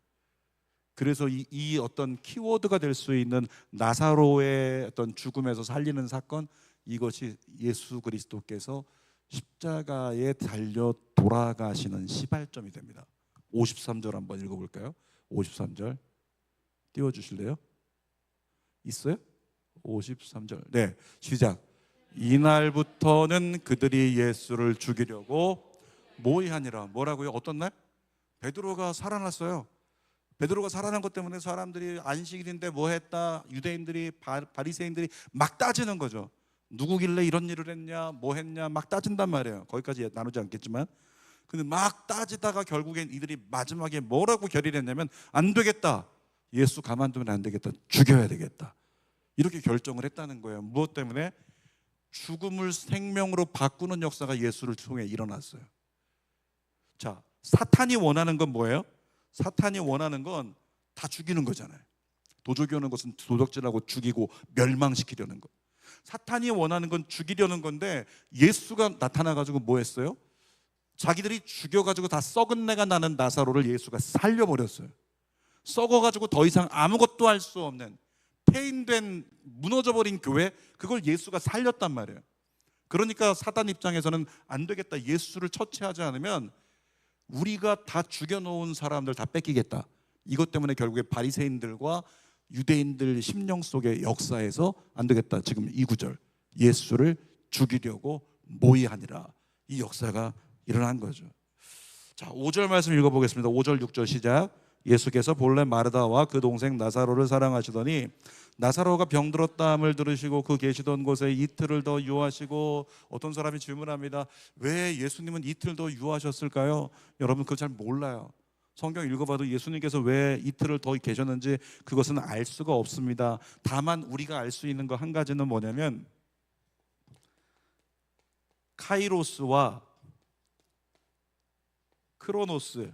그래서 이 어떤 키워드가 될 수 있는 나사로의 어떤 죽음에서 살리는 사건, 이것이 예수 그리스도께서 십자가에 달려 돌아가시는 시발점이 됩니다. 53절 한번 읽어볼까요? 53절 띄워주실래요? 있어요? 53절. 네, 시작. 이날부터는 그들이 예수를 죽이려고 모의하니라. 뭐라고요? 어떤 날? 베드로가 살아났어요. 베드로가 살아난 것 때문에 사람들이 안식일인데 뭐 했다, 유대인들이 바리새인들이 막 따지는 거죠. 누구길래 이런 일을 했냐, 뭐 했냐, 막 따진단 말이에요. 거기까지 나누지 않겠지만, 근데 막 따지다가 결국엔 이들이 마지막에 뭐라고 결의를 했냐면, 안 되겠다, 예수 가만두면 안 되겠다, 죽여야 되겠다, 이렇게 결정을 했다는 거예요. 무엇 때문에? 죽음을 생명으로 바꾸는 역사가 예수를 통해 일어났어요. 자, 사탄이 원하는 건 뭐예요? 사탄이 원하는 건 다 죽이는 거잖아요. 도적이 오는 것은 도적질하고 죽이고 멸망시키려는 거. 사탄이 원하는 건 죽이려는 건데, 예수가 나타나가지고 뭐 했어요? 자기들이 죽여가지고 다 썩은 내가 나는 나사로를 예수가 살려버렸어요. 썩어가지고 더 이상 아무것도 할 수 없는 폐인된, 무너져버린 교회, 그걸 예수가 살렸단 말이에요. 그러니까 사단 입장에서는 안 되겠다, 예수를 처치하지 않으면 우리가 다 죽여놓은 사람들 다 뺏기겠다. 이것 때문에 결국에 바리새인들과 유대인들 심령 속의 역사에서 안 되겠다, 지금 이 구절, 예수를 죽이려고 모의하니라, 이 역사가 일어난 거죠. 자, 5절 말씀 읽어보겠습니다. 5절 6절 시작. 예수께서 본래 마르다와 그 동생 나사로를 사랑하시더니 나사로가 병들었다함을 들으시고 그 계시던 곳에 이틀을 더 유하시고. 어떤 사람이 질문합니다. 왜 예수님은 이틀 더 유하셨을까요? 여러분, 그거 잘 몰라요. 성경 읽어봐도 예수님께서 왜 이틀을 더 계셨는지 그것은 알 수가 없습니다. 다만 우리가 알 수 있는 거 한 가지는 뭐냐면, 카이로스와 크로노스,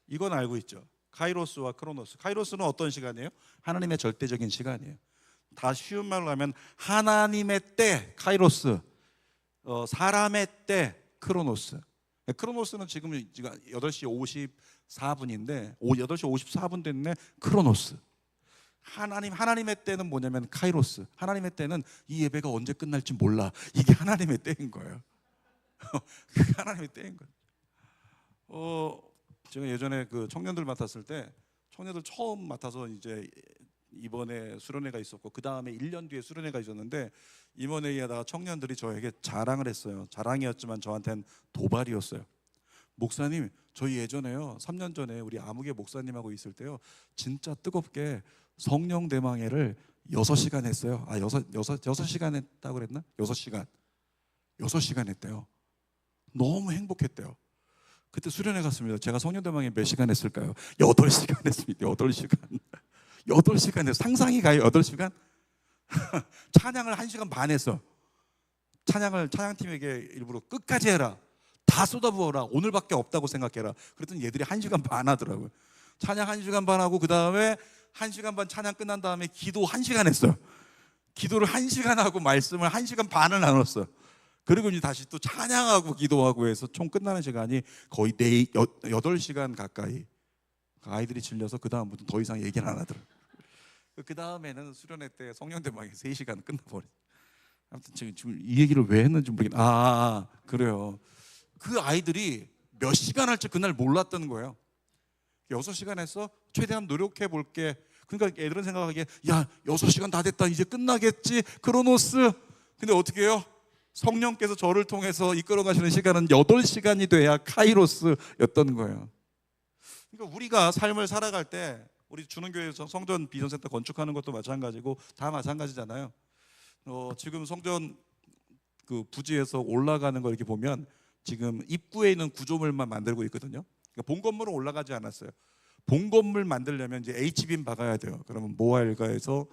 이건 알고 있죠. 카이로스와 크로노스. 카이로스는 어떤 시간이에요? 하나님의 절대적인 시간이에요. 다 쉬운 말로 하면 하나님의 때 카이로스, 사람의 때 크로노스. 크로노스는 지금 8시 54분인데 8시 54분 됐네. 크로노스. 하나님의 때는 뭐냐면 카이로스. 하나님의 때는 이 예배가 언제 끝날지 몰라. 이게 하나님의 때인 거예요. 그게 하나님의 때인 거예요. 제가 예전에 그 청년들 맡았을 때, 청년들 처음 맡아서 이제 이번에 수련회가 있었고 그 다음에 1년 뒤에 수련회가 있었는데, 이번에 하다가 청년들이 저에게 자랑을 했어요. 자랑이었지만 저한테는 도발이었어요. 목사님, 저희 예전에요 3년 전에 우리 아무개 목사님하고 있을 때요 진짜 뜨겁게 성령 대망회를 6시간 했어요. 아, 6시간 했다고 그랬나? 6시간 했대요. 너무 행복했대요. 그때 수련회 갔습니다. 제가 성령 대망회 몇 시간 했을까요? 8시간 했습니다. 8시간. 8시간 했어요. 상상이 가요. 8시간? 찬양을 1시간 반 했어. 찬양팀에게 일부러 끝까지 해라, 다 쏟아부어라, 오늘밖에 없다고 생각해라. 그랬더니 얘들이 1시간 반 하더라고요. 찬양 1시간 반 하고 그 다음에 1시간 반 찬양 끝난 다음에 기도 1시간 했어요. 기도를 1시간 하고 말씀을 1시간 반을 나눴어요. 그리고 이제 다시 또 찬양하고 기도하고 해서 총 끝나는 시간이 거의 8시간 가까이. 아이들이 질려서 그 다음부터 더 이상 얘기를 안 하더라고요. 그 다음에는 수련회 때 성령대망이 3시간 끝나버렸어요. 아무튼 지금 이 얘기를 왜 했는지 모르겠는데, 그래요. 그 아이들이 몇 시간 할지 그날 몰랐던 거예요. 6시간 했어? 최대한 노력해 볼게. 그러니까 애들은 생각하기에 야 6시간 다 됐다, 이제 끝나겠지, 크로노스. 근데 어떻게 해요? 성령께서 저를 통해서 이끌어 가시는 시간은 8시간이 돼야 카이로스였던 거예요. 그러니까 우리가 삶을 살아갈 때, 우리 주는교회에서 성전 비전센터 건축하는 것도 마찬가지고 다 마찬가지잖아요. 지금 성전 그 부지에서 올라가는 거 이렇게 보면 지금 입구에 있는 구조물만 만들고 있거든요. 그러니까 본 건물은 올라가지 않았어요. 본 건물 만들려면 이제 H빔 박아야 돼요. 그러면 모아일가에서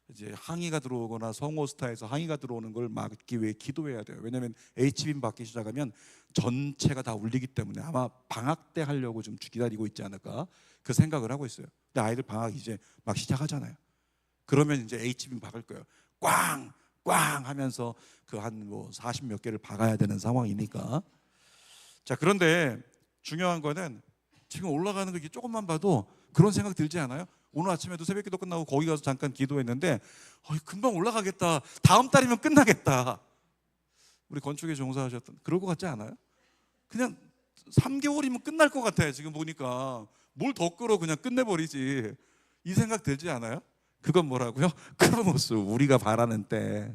이제 항의가 들어오거나 성호스타에서 항의가 들어오는 걸 막기 위해 기도해야 돼요. 왜냐하면 H빔 박기 시작하면 전체가 다 울리기 때문에 아마 방학 때 하려고 좀 기다리고 있지 않을까, 그 생각을 하고 있어요. 근데 아이들 방학 이제 막 시작하잖아요. 그러면 이제 H빔 박을 거예요. 꽝! 꽝! 하면서 그 한 뭐 40 몇 개를 박아야 되는 상황이니까. 자, 그런데 중요한 거는 지금 올라가는 거 이렇게 조금만 봐도 그런 생각 들지 않아요? 오늘 아침에도 새벽기도 끝나고 거기 가서 잠깐 기도했는데 금방 올라가겠다, 다음 달이면 끝나겠다. 우리 건축에 종사하셨던 그럴 것 같지 않아요? 그냥 3개월이면 끝날 것 같아요. 지금 보니까 뭘 더 끌어, 그냥 끝내버리지, 이 생각 들지 않아요? 그건 뭐라고요? 크로노스, 우리가 바라는 때.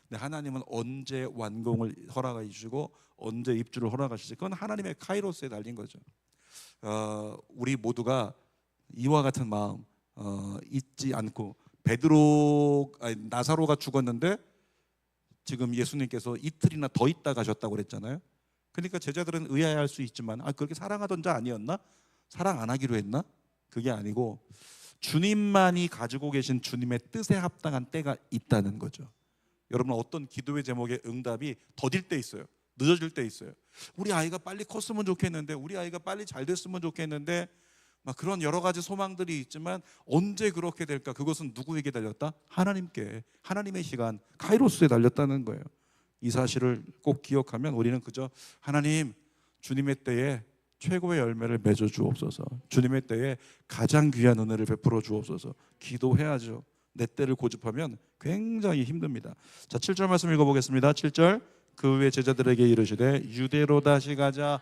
근데 하나님은 언제 완공을 허락해 주시고 언제 입주를 허락하실지, 그건 하나님의 카이로스에 달린 거죠. 우리 모두가 이와 같은 마음 잊지 않고, 나사로가 죽었는데 지금 예수님께서 이틀이나 더 있다 가셨다고 그랬잖아요. 그러니까 제자들은 의아해할 수 있지만 그렇게 사랑하던 자 아니었나? 사랑 안 하기로 했나? 그게 아니고 주님만이 가지고 계신 주님의 뜻에 합당한 때가 있다는 거죠. 여러분, 어떤 기도의 제목의 응답이 더딜 때 있어요. 늦어질 때 있어요. 우리 아이가 빨리 컸으면 좋겠는데, 우리 아이가 빨리 잘 됐으면 좋겠는데, 막 그런 여러 가지 소망들이 있지만 언제 그렇게 될까? 그것은 누구에게 달렸다? 하나님께, 하나님의 시간, 카이로스에 달렸다는 거예요. 이 사실을 꼭 기억하면 우리는 그저 하나님, 주님의 때에 최고의 열매를 맺어 주옵소서, 주님의 때에 가장 귀한 은혜를 베풀어 주옵소서 기도해야죠. 내 때를 고집하면 굉장히 힘듭니다. 자, 7절 말씀 읽어보겠습니다. 7절. 그 후에 제자들에게 이르시되 유대로 다시 가자.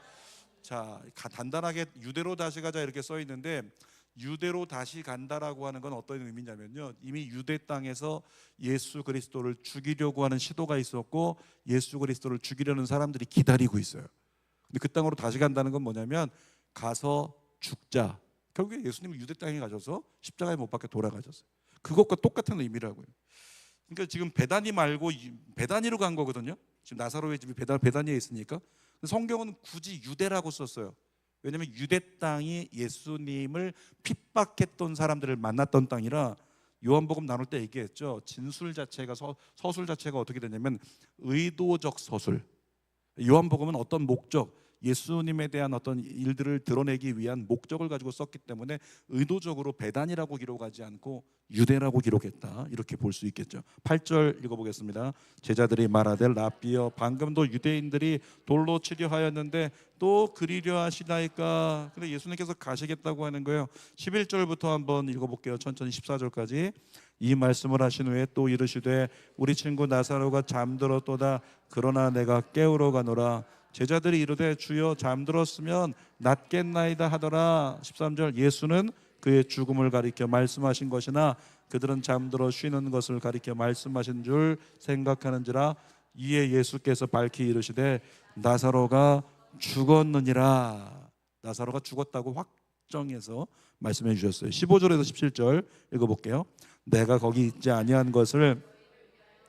자, 단단하게 유대로 다시 가자 이렇게 써 있는데, 유대로 다시 간다라고 하는 건 어떤 의미냐면요, 이미 유대 땅에서 예수 그리스도를 죽이려고 하는 시도가 있었고 예수 그리스도를 죽이려는 사람들이 기다리고 있어요. 근데 그 땅으로 다시 간다는 건 뭐냐면 가서 죽자. 결국에 예수님은 유대 땅에 가셔서 십자가에 못 박혀 돌아가셨어요. 그것과 똑같은 의미라고요. 그러니까 지금 베다니 말고 베다니로 간 거거든요. 지금 나사로의 집이 베다니에 있으니까. 성경은 굳이 유대라고 썼어요. 왜냐하면 유대 땅이 예수님을 핍박했던 사람들을 만났던 땅이라, 요한복음 나눌 때 얘기했죠. 진술 자체가 서술 자체가 어떻게 되냐면 의도적 서술. 요한복음은 어떤 목적, 예수님에 대한 어떤 일들을 드러내기 위한 목적을 가지고 썼기 때문에 의도적으로 베단이라고 기록하지 않고 유대라고 기록했다, 이렇게 볼 수 있겠죠. 8절 읽어보겠습니다. 제자들이 말하되 라삐여, 방금도 유대인들이 돌로 치려 하였는데 또 그리려 하시나이까. 근데 예수님께서 가시겠다고 하는 거예요. 11절부터 한번 읽어볼게요. 천천히 14절까지. 이 말씀을 하신 후에 또 이르시되 우리 친구 나사로가 잠들었도다. 그러나 내가 깨우러 가노라. 제자들이 이르되 주여, 잠들었으면 낫겠나이다 하더라. 13절. 예수는 그의 죽음을 가리켜 말씀하신 것이나 그들은 잠들어 쉬는 것을 가리켜 말씀하신 줄 생각하는지라. 이에 예수께서 밝히 이르시되 나사로가 죽었느니라. 나사로가 죽었다고 확정해서 말씀해 주셨어요. 15절에서 17절 읽어볼게요. 내가 거기 있지 아니한 것을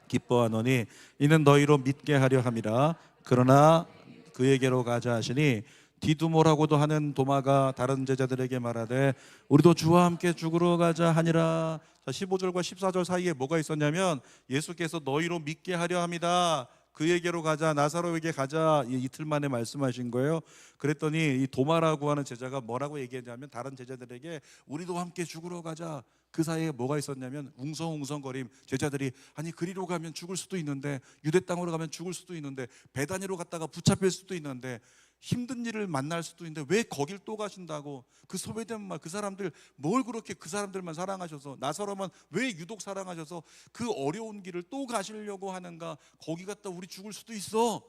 기뻐하노니 이는 너희로 믿게 하려 함이라. 그러나 그에게로 가자 하시니 디두모라고도 하는 도마가 다른 제자들에게 말하되 우리도 주와 함께 죽으러 가자 하니라. 자, 15절과 14절 사이에 뭐가 있었냐면 예수께서 너희로 믿게 하려 합니다. 그에게로 가자, 나사로에게 가자, 이틀 만에 말씀하신 거예요. 그랬더니 이 도마라고 하는 제자가 뭐라고 얘기했냐면 다른 제자들에게 우리도 함께 죽으러 가자. 그 사이에 뭐가 있었냐면 웅성웅성거림. 제자들이 아니 그리로 가면 죽을 수도 있는데, 유대 땅으로 가면 죽을 수도 있는데, 베다니로 갔다가 붙잡힐 수도 있는데, 힘든 일을 만날 수도 있는데 왜 거길 또 가신다고. 그 소외된 말, 그 사람들 뭘 그렇게 그 사람들만 사랑하셔서, 나사로만 왜 유독 사랑하셔서 그 어려운 길을 또 가시려고 하는가. 거기 갔다 우리 죽을 수도 있어.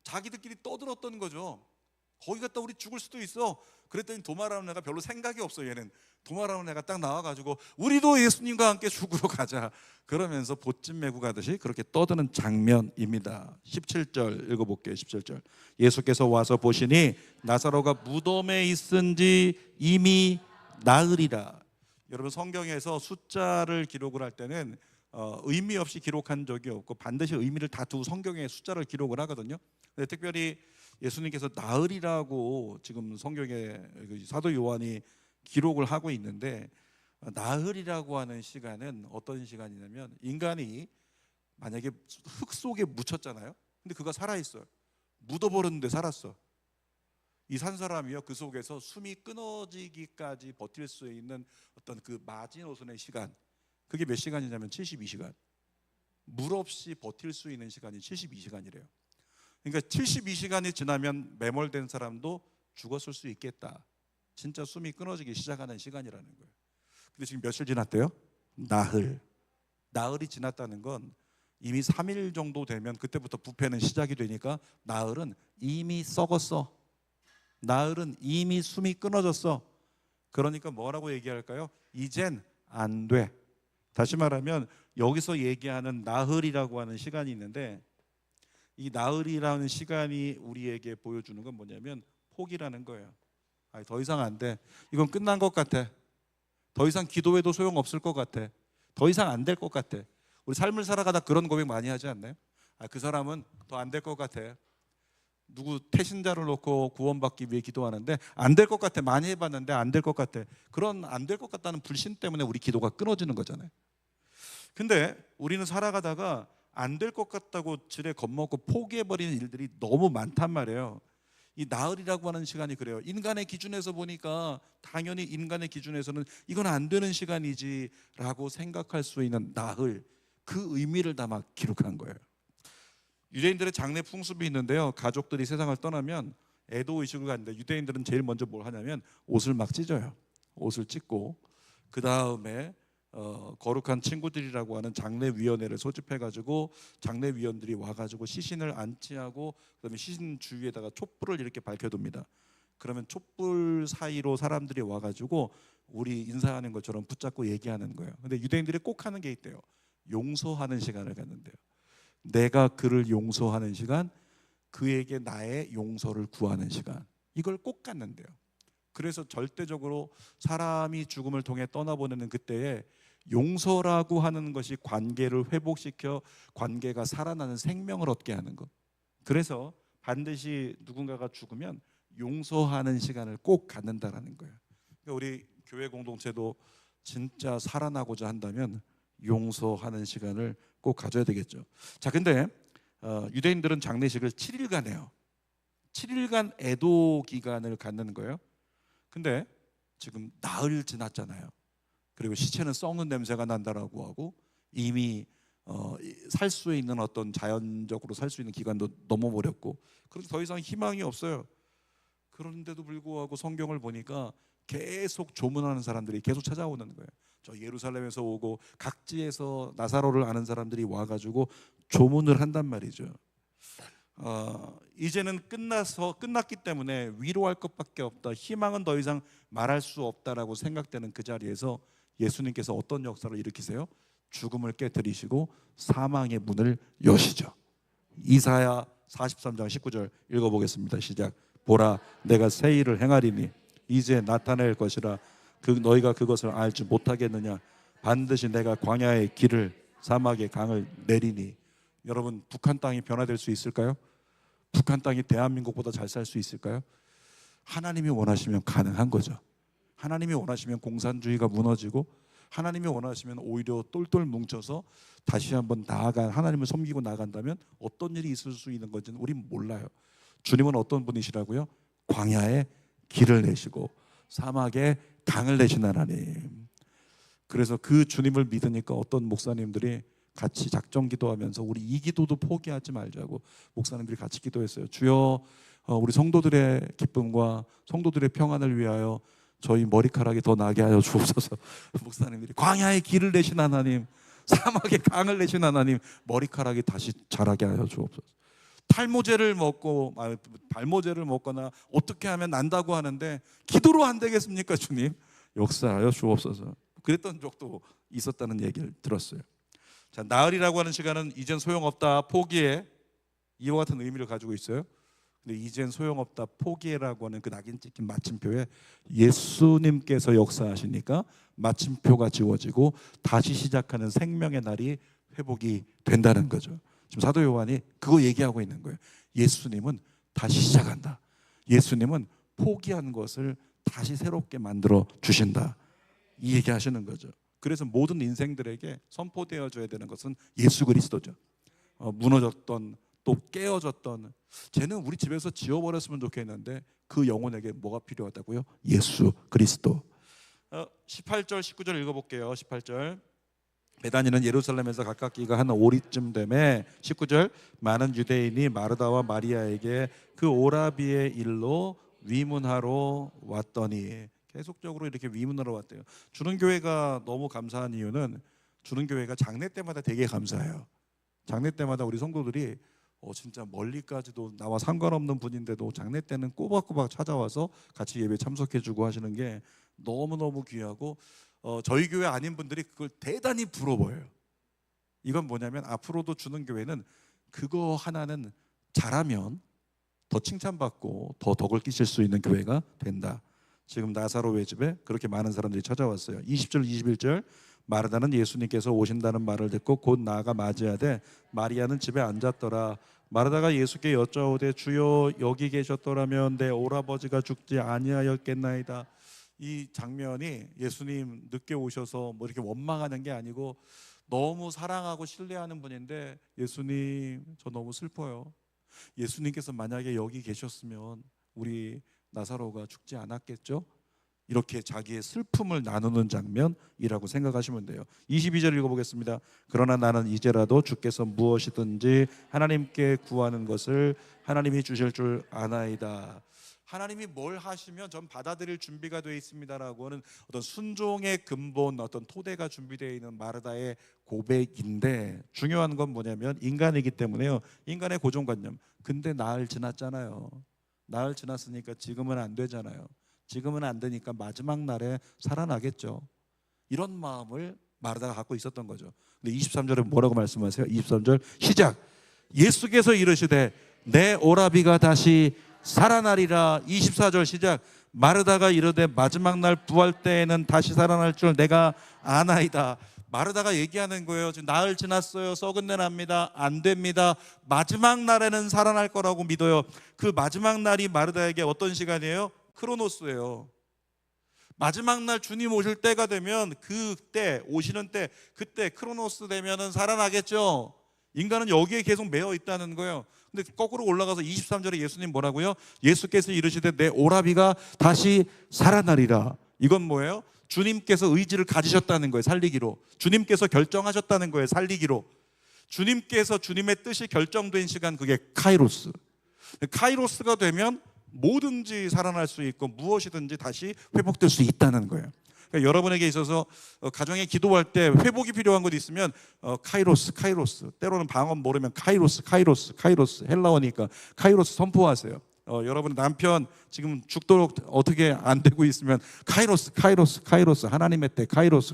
자기들끼리 떠들었던 거죠. 거기 갔다 우리 죽을 수도 있어. 그랬더니 도마라는 애가 별로 생각이 없어. 얘는 도마라는 애가 딱 나와가지고 우리도 예수님과 함께 죽으러 가자 그러면서 보찜 메고 가듯이 그렇게 떠드는 장면입니다. 17절 읽어볼게요. 17절 예수께서 와서 보시니 나사로가 무덤에 있은지 이미 나으리라. 여러분 성경에서 숫자를 기록을 할 때는 의미 없이 기록한 적이 없고 반드시 의미를 다 두고 성경에 숫자를 기록을 하거든요. 근데 특별히 예수님께서 나으리라고 지금 성경에 사도 요한이 기록을 하고 있는데, 나흘이라고 하는 시간은 어떤 시간이냐면 인간이 만약에 흙 속에 묻혔잖아요. 근데 그가 살아있어요. 묻어버렸는데 살았어. 이 산 사람이요 그 속에서 숨이 끊어지기까지 버틸 수 있는 어떤 그 마지노선의 시간, 그게 몇 시간이냐면 72시간. 물 없이 버틸 수 있는 시간이 72시간이래요. 그러니까 72시간이 지나면 매몰된 사람도 죽었을 수 있겠다. 진짜 숨이 끊어지기 시작하는 시간이라는 거예요. 근데 지금 며칠 지났대요? 나흘. 나흘이 지났다는 건 이미 3일 정도 되면 그때부터 부패는 시작이 되니까 나흘은 이미 썩었어. 나흘은 이미 숨이 끊어졌어. 그러니까 뭐라고 얘기할까요? 이젠 안 돼. 다시 말하면 여기서 얘기하는 나흘이라고 하는 시간이 있는데, 이 나흘이라는 시간이 우리에게 보여주는 건 뭐냐면 포기라는 거예요. 아니, 더 이상 안 돼. 이건 끝난 것 같아. 더 이상 기도해도 소용없을 것 같아. 더 이상 안 될 것 같아. 우리 삶을 살아가다 그런 고백 많이 하지 않나요? 그 사람은 더 안 될 것 같아. 누구 태신자를 놓고 구원받기 위해 기도하는데 안 될 것 같아. 많이 해봤는데 안 될 것 같아. 그런 안 될 것 같다는 불신 때문에 우리 기도가 끊어지는 거잖아요. 근데 우리는 살아가다가 안 될 것 같다고 지레 겁먹고 포기해버리는 일들이 너무 많단 말이에요. 이 나흘이라고 하는 시간이 그래요. 인간의 기준에서 보니까 당연히 인간의 기준에서는 이건 안 되는 시간이지 라고 생각할 수 있는 나흘, 그 의미를 담아 기록한 거예요. 유대인들의 장례 풍습이 있는데요, 가족들이 세상을 떠나면 애도 의식을 갖는데 유대인들은 제일 먼저 뭘 하냐면 옷을 막 찢어요. 옷을 찢고 그 다음에 거룩한 친구들이라고 하는 장례위원회를 소집해가지고 장례위원들이 와가지고 시신을 안치하고 그다음에 시신 주위에다가 촛불을 이렇게 밝혀둡니다. 그러면 촛불 사이로 사람들이 와가지고 우리 인사하는 것처럼 붙잡고 얘기하는 거예요. 근데 유대인들이 꼭 하는 게 있대요. 용서하는 시간을 갖는데요. 내가 그를 용서하는 시간, 그에게 나의 용서를 구하는 시간, 이걸 꼭 갖는데요. 그래서 절대적으로 사람이 죽음을 통해 떠나보내는 그때에 용서라고 하는 것이 관계를 회복시켜 관계가 살아나는 생명을 얻게 하는 것. 그래서 반드시 누군가가 죽으면 용서하는 시간을 꼭 갖는다라는 거예요. 그러니까 우리 교회 공동체도 진짜 살아나고자 한다면 용서하는 시간을 꼭 가져야 되겠죠. 자, 근데 유대인들은 장례식을 7일간 해요. 7일간 애도 기간을 갖는 거예요. 근데 지금 나흘 지났잖아요. 그리고 시체는 썩는 냄새가 난다라고 하고 이미 살 수 있는 어떤 자연적으로 살 수 있는 기간도 넘어버렸고, 그래서 더 이상 희망이 없어요. 그런데도 불구하고 성경을 보니까 계속 조문하는 사람들이 계속 찾아오는 거예요. 저 예루살렘에서 오고 각지에서 나사로를 아는 사람들이 와가지고 조문을 한단 말이죠. 이제는 끝났기 때문에 위로할 것밖에 없다, 희망은 더 이상 말할 수 없다라고 생각되는 그 자리에서 예수님께서 어떤 역사를 일으키세요? 죽음을 깨뜨리시고 사망의 문을 여시죠. 이사야 43장 19절 읽어보겠습니다. 시작. 보라 내가 새 일을 행하리니 이제 나타낼 것이라 너희가 그것을 알지 못하겠느냐. 반드시 내가 광야의 길을 사막의 강을 내리니. 여러분, 북한 땅이 변화될 수 있을까요? 북한 땅이 대한민국보다 잘 살 수 있을까요? 하나님이 원하시면 가능한 거죠. 하나님이 원하시면 공산주의가 무너지고, 하나님이 원하시면 오히려 똘똘 뭉쳐서 다시 한번 하나님을 섬기고 나간다면 어떤 일이 있을 수 있는 건지는 우린 몰라요. 주님은 어떤 분이시라고요? 광야에 길을 내시고 사막에 강을 내신 하나님. 그래서 그 주님을 믿으니까 어떤 목사님들이 같이 작정 기도하면서 우리 이 기도도 포기하지 말자고 목사님들이 같이 기도했어요. 주여, 우리 성도들의 기쁨과 성도들의 평안을 위하여 저희 머리카락이 더 나게 하여 주옵소서. 목사님들이 광야에 길을 내신 하나님, 사막에 강을 내신 하나님, 머리카락이 다시 자라게 하여 주옵소서. 탈모제를 먹고 발모제를 먹거나 어떻게 하면 난다고 하는데 기도로 안 되겠습니까? 주님 역사하여 주옵소서. 그랬던 적도 있었다는 얘기를 들었어요. 자, 나흘이라고 하는 시간은 이젠 소용없다, 포기해, 이와 같은 의미를 가지고 있어요. 근데 이젠 소용없다, 포기해라고 하는 그 낙인 찍힌 마침표에 예수님께서 역사하시니까 마침표가 지워지고 다시 시작하는 생명의 날이 회복이 된다는 거죠. 지금 사도 요한이 그거 얘기하고 있는 거예요. 예수님은 다시 시작한다. 예수님은 포기한 것을 다시 새롭게 만들어 주신다. 이 얘기 하시는 거죠. 그래서 모든 인생들에게 선포되어져야 되는 것은 예수 그리스도죠. 무너졌던, 또 깨어졌던, 쟤는 우리 집에서 지워버렸으면 좋겠는데 그 영혼에게 뭐가 필요하다고요? 예수 그리스도. 18절 19절 읽어볼게요. 18절. 베다니는 예루살렘에서 가깝기가 한 오리쯤 되매 19절 많은 유대인이 마르다와 마리아에게 그 오라비의 일로 위문하러 왔더니, 계속적으로 이렇게 위문하러 왔대요. 주는교회가 너무 감사한 이유는 주는교회가 장례 때마다 되게 감사해요. 장례 때마다 우리 성도들이 진짜 멀리까지도 나와 상관없는 분인데도 장례 때는 꼬박꼬박 찾아와서 같이 예배 참석해주고 하시는 게 너무너무 귀하고, 저희 교회 아닌 분들이 그걸 대단히 부러워해요. 이건 뭐냐면 앞으로도 주는교회는 그거 하나는 잘하면 더 칭찬받고 더 덕을 끼칠 수 있는 교회가 된다. 지금 나사로의 집에 그렇게 많은 사람들이 찾아왔어요. 20절 21절 마르다는 예수님께서 오신다는 말을 듣고 곧 나아가 맞이하되 마리아는 집에 앉았더라. 마르다가 예수께 여짜오되 주여 여기 계셨더라면 내 오라버지가 죽지 아니하였겠나이다. 이 장면이 예수님 늦게 오셔서 뭐 이렇게 원망하는 게 아니고 너무 사랑하고 신뢰하는 분인데, 예수님 저 너무 슬퍼요. 예수님께서 만약에 여기 계셨으면 우리 나사로가 죽지 않았겠죠? 이렇게 자기의 슬픔을 나누는 장면이라고 생각하시면 돼요. 22절 읽어보겠습니다. 그러나 나는 이제라도 주께서 무엇이든지 하나님께 구하는 것을 하나님이 주실 줄 아나이다. 하나님이 뭘 하시면 전 받아들일 준비가 되어 있습니다라고 하는 어떤 순종의 근본, 어떤 토대가 준비되어 있는 마르다의 고백인데, 중요한 건 뭐냐면 인간이기 때문에요. 인간의 고정관념. 근데 나흘 지났잖아요. 나흘 지났으니까 지금은 안 되잖아요. 지금은 안 되니까 마지막 날에 살아나겠죠. 이런 마음을 마르다가 갖고 있었던 거죠. 근데 23절에 뭐라고 말씀하세요? 23절 시작. 예수께서 이르시되 내 오라비가 다시 살아나리라. 24절 시작. 마르다가 이르되 마지막 날 부활 때에는 다시 살아날 줄 내가 아나이다. 마르다가 얘기하는 거예요. 지금 나흘 지났어요. 썩은 내 납니다. 안 됩니다. 마지막 날에는 살아날 거라고 믿어요. 그 마지막 날이 마르다에게 어떤 시간이에요? 크로노스예요. 마지막 날 주님 오실 때가 되면 그때 오시는 때, 그때 크로노스 되면은 살아나겠죠. 인간은 여기에 계속 매여 있다는 거예요. 근데 거꾸로 올라가서 23절에 예수님 뭐라고요? 예수께서 이르시되 내 오라비가 다시 살아나리라. 이건 뭐예요? 주님께서 의지를 가지셨다는 거예요. 살리기로. 주님께서 결정하셨다는 거예요. 살리기로. 주님께서 주님의 뜻이 결정된 시간, 그게 카이로스. 카이로스가 되면 뭐든지 살아날 수 있고 무엇이든지 다시 회복될 수 있다는 거예요. 그러니까 여러분에게 있어서 가정에 기도할 때 회복이 필요한 것 있으면 카이로스, 때로는 방언 모르면 카이로스 헬라어니까 카이로스 선포하세요. 여러분 남편 지금 죽도록 어떻게 안 되고 있으면 카이로스 하나님의 때 카이로스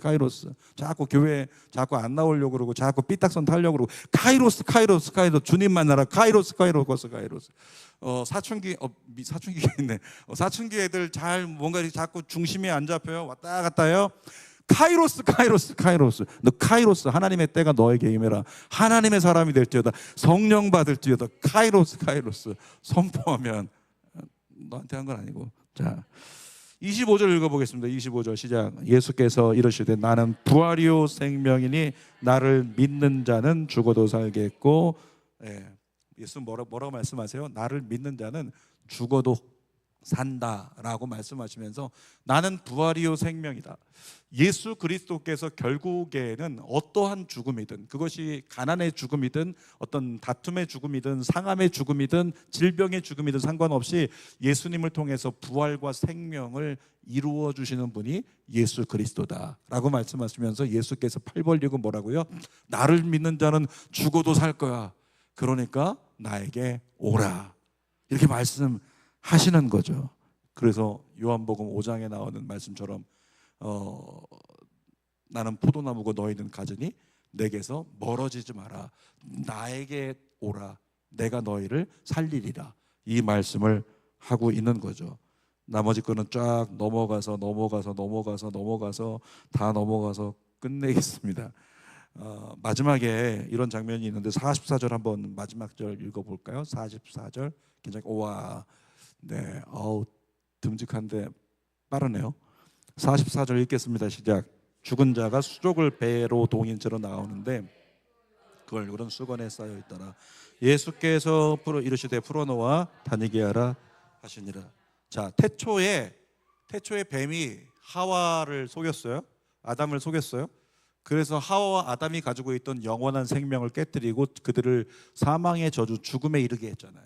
자꾸 교회 자꾸 안 나오려고 그러고 자꾸 삐딱선 타려고 그러고 카이로스 주님 만나라 카이로스 사춘기 있네. 사춘기 애들 잘 뭔가 자꾸 중심이 안 잡혀요. 왔다 갔다요. 카이로스 너 카이로스 하나님의 때가 너에게 임해라. 하나님의 사람이 될지어다. 성령 받을지어다. 카이로스 선포하면 너한테 한 건 아니고. 자 25절 읽어보겠습니다. 25절 시작. 예수께서 이르시되 나는 부활이요 생명이니 나를 믿는 자는 죽어도 살겠고. 예수 뭐라고 말씀하세요? 나를 믿는 자는 죽어도 산다라고 말씀하시면서 나는 부활이요 생명이다. 예수 그리스도께서 결국에는 어떠한 죽음이든, 그것이 가난의 죽음이든 어떤 다툼의 죽음이든 상함의 죽음이든 질병의 죽음이든 상관없이 예수님을 통해서 부활과 생명을 이루어 주시는 분이 예수 그리스도다라고 말씀하시면서 예수께서 팔 벌리고 뭐라고요? 나를 믿는 자는 죽어도 살 거야. 그러니까 나에게 오라. 이렇게 말씀하시는 거죠. 그래서 요한복음 5장에 나오는 말씀처럼 나는 포도나무고 너희는 가지니 내게서 멀어지지 마라. 나에게 오라. 내가 너희를 살리리라. 이 말씀을 하고 있는 거죠. 나머지 거는 쫙 넘어가서 다 넘어가서 끝내겠습니다. 마지막에 이런 장면이 있는데 44절 한번 마지막 절 읽어볼까요? 44절 굉장히 네, 듬직한데 빠르네요. 44절 읽겠습니다. 시작. 죽은 자가 수족을 배로 동인 채로 나오는데 그 얼굴은 수건에 쌓여 있더라. 예수께서 이르시되 풀어놓아 다니게 하라 하시니라. 자, 태초에 뱀이 하와를 속였어요. 아담을 속였어요. 그래서 하와와 아담이 가지고 있던 영원한 생명을 깨뜨리고 그들을 사망의 저주, 죽음에 이르게 했잖아요.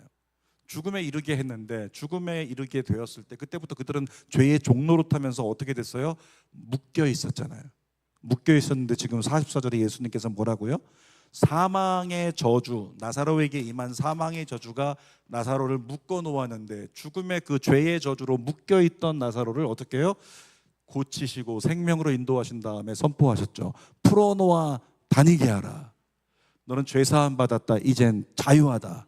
죽음에 이르게 했는데 죽음에 이르게 되었을 때 그때부터 그들은 죄의 종로로 타면서 어떻게 됐어요? 묶여 있었잖아요. 묶여 있었는데 지금 44절에 예수님께서 뭐라고요? 사망의 저주, 나사로에게 임한 사망의 저주가 나사로를 묶어 놓았는데 죽음의 그 죄의 저주로 묶여 있던 나사로를 어떻게 해요? 고치시고 생명으로 인도하신 다음에 선포하셨죠. 풀어놓아 다니게 하라. 너는 죄사함 받았다. 이젠 자유하다.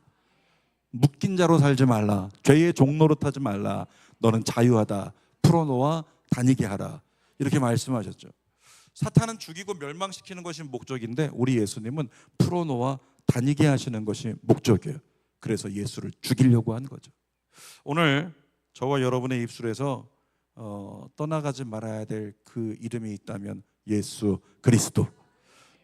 묶인 자로 살지 말라. 죄의 종로로 타지 말라. 너는 자유하다. 풀어놓아 다니게 하라. 이렇게 말씀하셨죠. 사탄은 죽이고 멸망시키는 것이 목적인데 우리 예수님은 풀어놓아 다니게 하시는 것이 목적이에요. 그래서 예수를 죽이려고 한 거죠. 오늘 저와 여러분의 입술에서 떠나가지 말아야 될 그 이름이 있다면 예수 그리스도.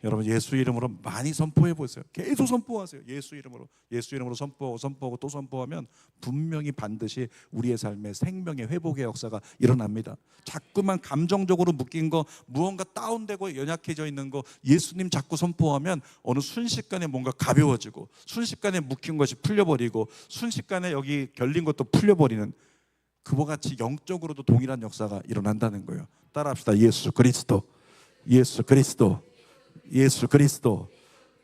여러분 예수 이름으로 많이 선포해 보세요. 계속 선포하세요. 예수 이름으로 선포하고 또 선포하면 분명히 반드시 우리의 삶에 생명의 회복의 역사가 일어납니다. 자꾸만 감정적으로 묶인 거, 무언가 다운되고 연약해져 있는 거 예수님 자꾸 선포하면 어느 순식간에 뭔가 가벼워지고 순식간에 묶인 것이 풀려버리고 순식간에 여기 결린 것도 풀려버리는, 그와 같이 영적으로도 동일한 역사가 일어난다는 거예요. 따라합시다. 예수 그리스도.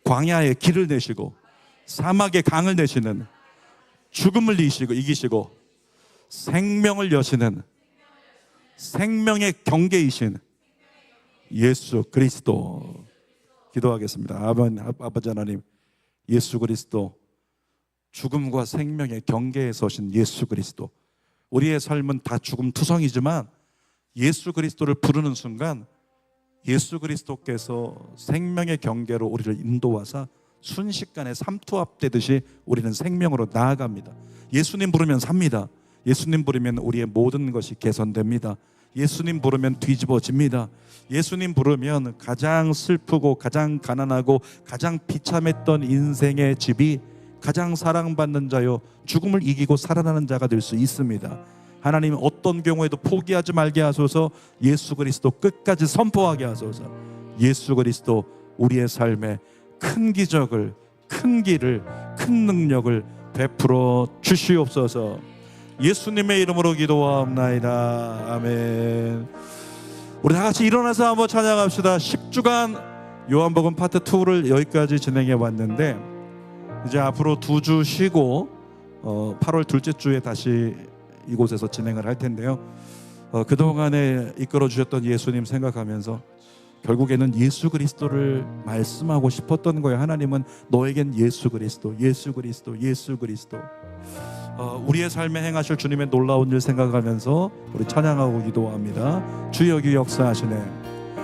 광야에 길을 내시고 사막에 강을 내시는, 죽음을 이기시고 생명을 여시는 생명의 경계이신 예수 그리스도. 기도하겠습니다. 아버지 하나님, 예수 그리스도, 죽음과 생명의 경계에 서신 예수 그리스도. 우리의 삶은 다 죽음 투성이지만 예수 그리스도를 부르는 순간 예수 그리스도께서 생명의 경계로 우리를 인도하사 순식간에 삼투압되듯이 우리는 생명으로 나아갑니다. 예수님 부르면 삽니다. 예수님 부르면 우리의 모든 것이 개선됩니다. 예수님 부르면 뒤집어집니다. 예수님 부르면 가장 슬프고 가장 가난하고 가장 비참했던 인생의 집이 가장 사랑받는 자요 죽음을 이기고 살아나는 자가 될 수 있습니다. 하나님, 어떤 경우에도 포기하지 말게 하소서. 예수 그리스도 끝까지 선포하게 하소서. 예수 그리스도 우리의 삶에 큰 기적을, 큰 길을, 큰 능력을 베풀어 주시옵소서. 예수님의 이름으로 기도하옵나이다. 아멘. 우리 다 같이 일어나서 한번 찬양합시다. 10주간 요한복음 파트 2를 여기까지 진행해 왔는데 이제 앞으로 2주 쉬고 8월 둘째 주에 다시 이곳에서 진행을 할 텐데요. 그동안에 이끌어 주셨던 예수님 생각하면서 결국에는 예수 그리스도를 말씀하고 싶었던 거예요. 하나님은 너에겐 예수 그리스도, 예수 그리스도, 예수 그리스도. 우리의 삶에 행하실 주님의 놀라운 일 생각하면서 우리 찬양하고 기도합니다. 주여 기 역사하시네.